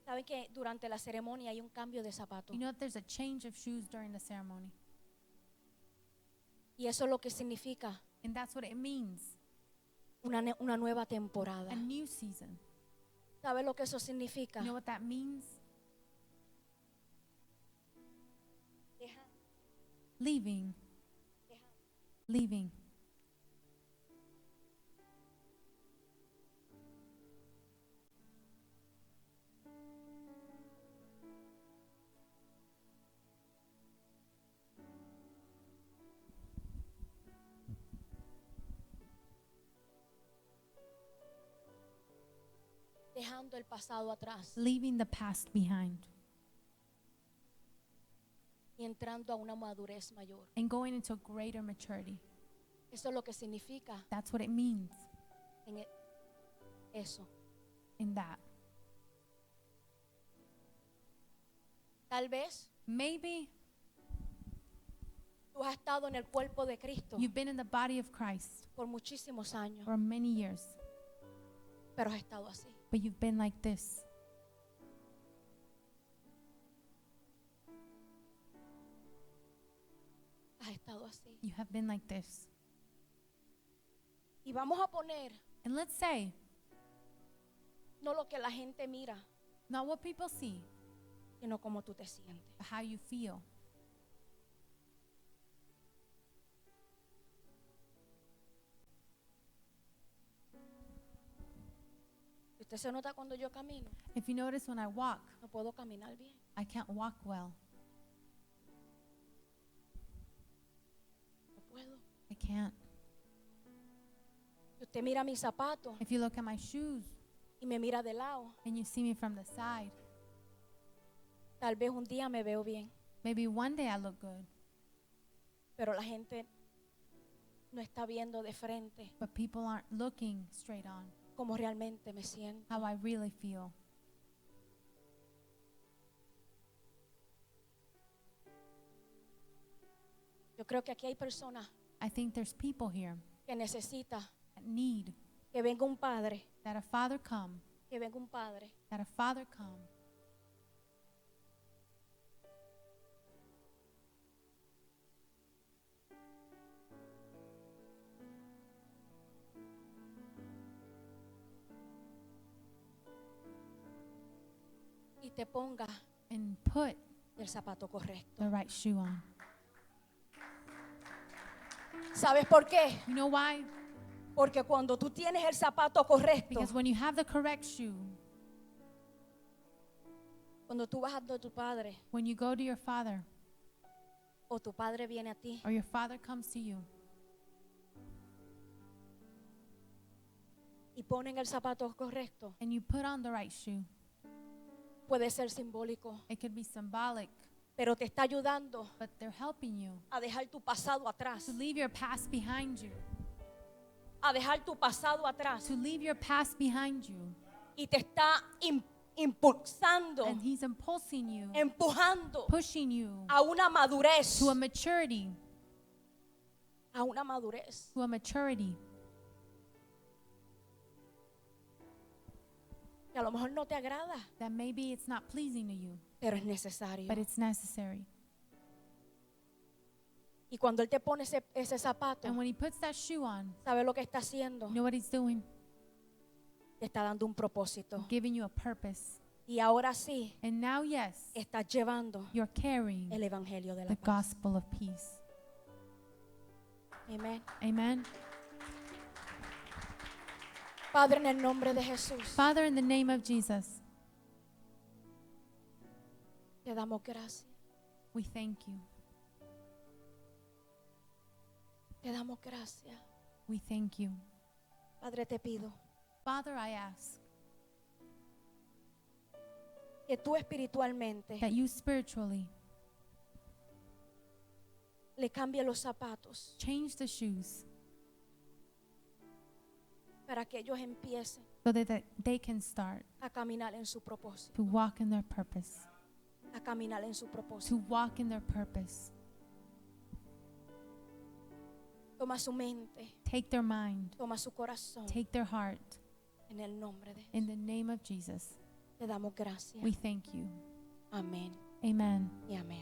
Speaker 1: saben que durante la ceremonia hay un cambio de zapato.
Speaker 2: you know that there's a change of shoes during the ceremony.
Speaker 1: Y eso es lo que significa
Speaker 2: And that's what it means,
Speaker 1: una nueva temporada.
Speaker 2: a new season.
Speaker 1: ¿Sabe lo que eso significa?
Speaker 2: You know what that means?
Speaker 1: Deja-
Speaker 2: Leaving. Leaving.
Speaker 1: Dejando el pasado atrás.
Speaker 2: Leaving the past behind.
Speaker 1: y entrando a una madurez mayor.
Speaker 2: and going into greater maturity.
Speaker 1: Eso es lo que significa
Speaker 2: That's what it means
Speaker 1: en eso.
Speaker 2: in that.
Speaker 1: Tal vez
Speaker 2: Maybe
Speaker 1: tú has estado en el cuerpo de Cristo
Speaker 2: you've been in the body of Christ
Speaker 1: por muchísimos años,
Speaker 2: for many years,
Speaker 1: pero has estado así.
Speaker 2: but you've been like this.
Speaker 1: Has estado así.
Speaker 2: You have been like this.
Speaker 1: Y vamos a poner
Speaker 2: And let's say,
Speaker 1: no lo que la gente mira,
Speaker 2: not what people see,
Speaker 1: sino cómo tú te sientes.
Speaker 2: but how you feel.
Speaker 1: Si usted se nota cuando yo camino,
Speaker 2: If you notice, when I walk,
Speaker 1: no puedo caminar bien.
Speaker 2: I can't walk well.
Speaker 1: No puedo.
Speaker 2: I can't.
Speaker 1: Si usted mira mis zapatos
Speaker 2: If you look at my shoes
Speaker 1: y me mira de lado,
Speaker 2: and you see me from the side,
Speaker 1: tal vez un día me veo bien,
Speaker 2: maybe one day I look good,
Speaker 1: pero la gente no está viendo de frente
Speaker 2: but people aren't looking straight on
Speaker 1: cómo realmente me siento.
Speaker 2: how I really feel.
Speaker 1: Yo creo que aquí hay personas
Speaker 2: I think there's people here
Speaker 1: que necesitan
Speaker 2: that need
Speaker 1: que venga un padre,
Speaker 2: that a father come,
Speaker 1: que venga un padre
Speaker 2: that a father come
Speaker 1: y te ponga
Speaker 2: and put
Speaker 1: el zapato correcto.
Speaker 2: the right shoe on.
Speaker 1: ¿Sabes por qué?
Speaker 2: You know why?
Speaker 1: Porque cuando tú tienes el zapato correcto,
Speaker 2: Because when you have the correct shoe,
Speaker 1: cuando tú vas a tu padre
Speaker 2: when you go to your father
Speaker 1: o tu padre viene a ti,
Speaker 2: or your father comes to you
Speaker 1: y ponen el zapato correcto,
Speaker 2: and you put on the right shoe,
Speaker 1: puede ser simbólico,
Speaker 2: it could be symbolic,
Speaker 1: pero te está ayudando
Speaker 2: but they're helping you
Speaker 1: a dejar tu pasado atrás,
Speaker 2: to leave your past behind you,
Speaker 1: a dejar tu pasado atrás,
Speaker 2: to leave your past behind you.
Speaker 1: y te está impulsando,
Speaker 2: And he's impulsing you,
Speaker 1: empujando
Speaker 2: pushing you
Speaker 1: a una madurez,
Speaker 2: to a maturity,
Speaker 1: a una madurez.
Speaker 2: to a maturity
Speaker 1: Que a lo mejor no te agrada,
Speaker 2: that maybe it's not pleasing to you,
Speaker 1: pero es necesario.
Speaker 2: but it's necessary.
Speaker 1: Y cuando él te pone ese zapato,
Speaker 2: And when he puts that shoe on,
Speaker 1: ¿sabe lo que está haciendo?
Speaker 2: you know what he's doing?
Speaker 1: Te está dando un propósito.
Speaker 2: Giving you a purpose.
Speaker 1: Y ahora sí,
Speaker 2: And now, yes,
Speaker 1: estás llevando
Speaker 2: you're carrying
Speaker 1: el evangelio de la
Speaker 2: the
Speaker 1: paz.
Speaker 2: gospel of peace.
Speaker 1: Amén.
Speaker 2: Amen.
Speaker 1: Padre, en el nombre de Jesús,
Speaker 2: Father, in the name of Jesus,
Speaker 1: te damos gracias.
Speaker 2: we thank you.
Speaker 1: Te damos gracias.
Speaker 2: We thank you.
Speaker 1: Padre, te pido
Speaker 2: Father, I ask
Speaker 1: que tú espiritualmente
Speaker 2: that you spiritually
Speaker 1: le cambies los zapatos
Speaker 2: change the shoes
Speaker 1: para que ellos empiecen
Speaker 2: so that they can start
Speaker 1: a caminar en su propósito,
Speaker 2: to walk in their purpose,
Speaker 1: a caminar en su propósito.
Speaker 2: to walk in their purpose.
Speaker 1: Toma su mente,
Speaker 2: Take their mind,
Speaker 1: toma su corazón,
Speaker 2: take their heart.
Speaker 1: en el nombre de
Speaker 2: In
Speaker 1: Jesús.
Speaker 2: the name of Jesus,
Speaker 1: Te damos gracias.
Speaker 2: we thank you.
Speaker 1: Amén
Speaker 2: Amen.
Speaker 1: y amén.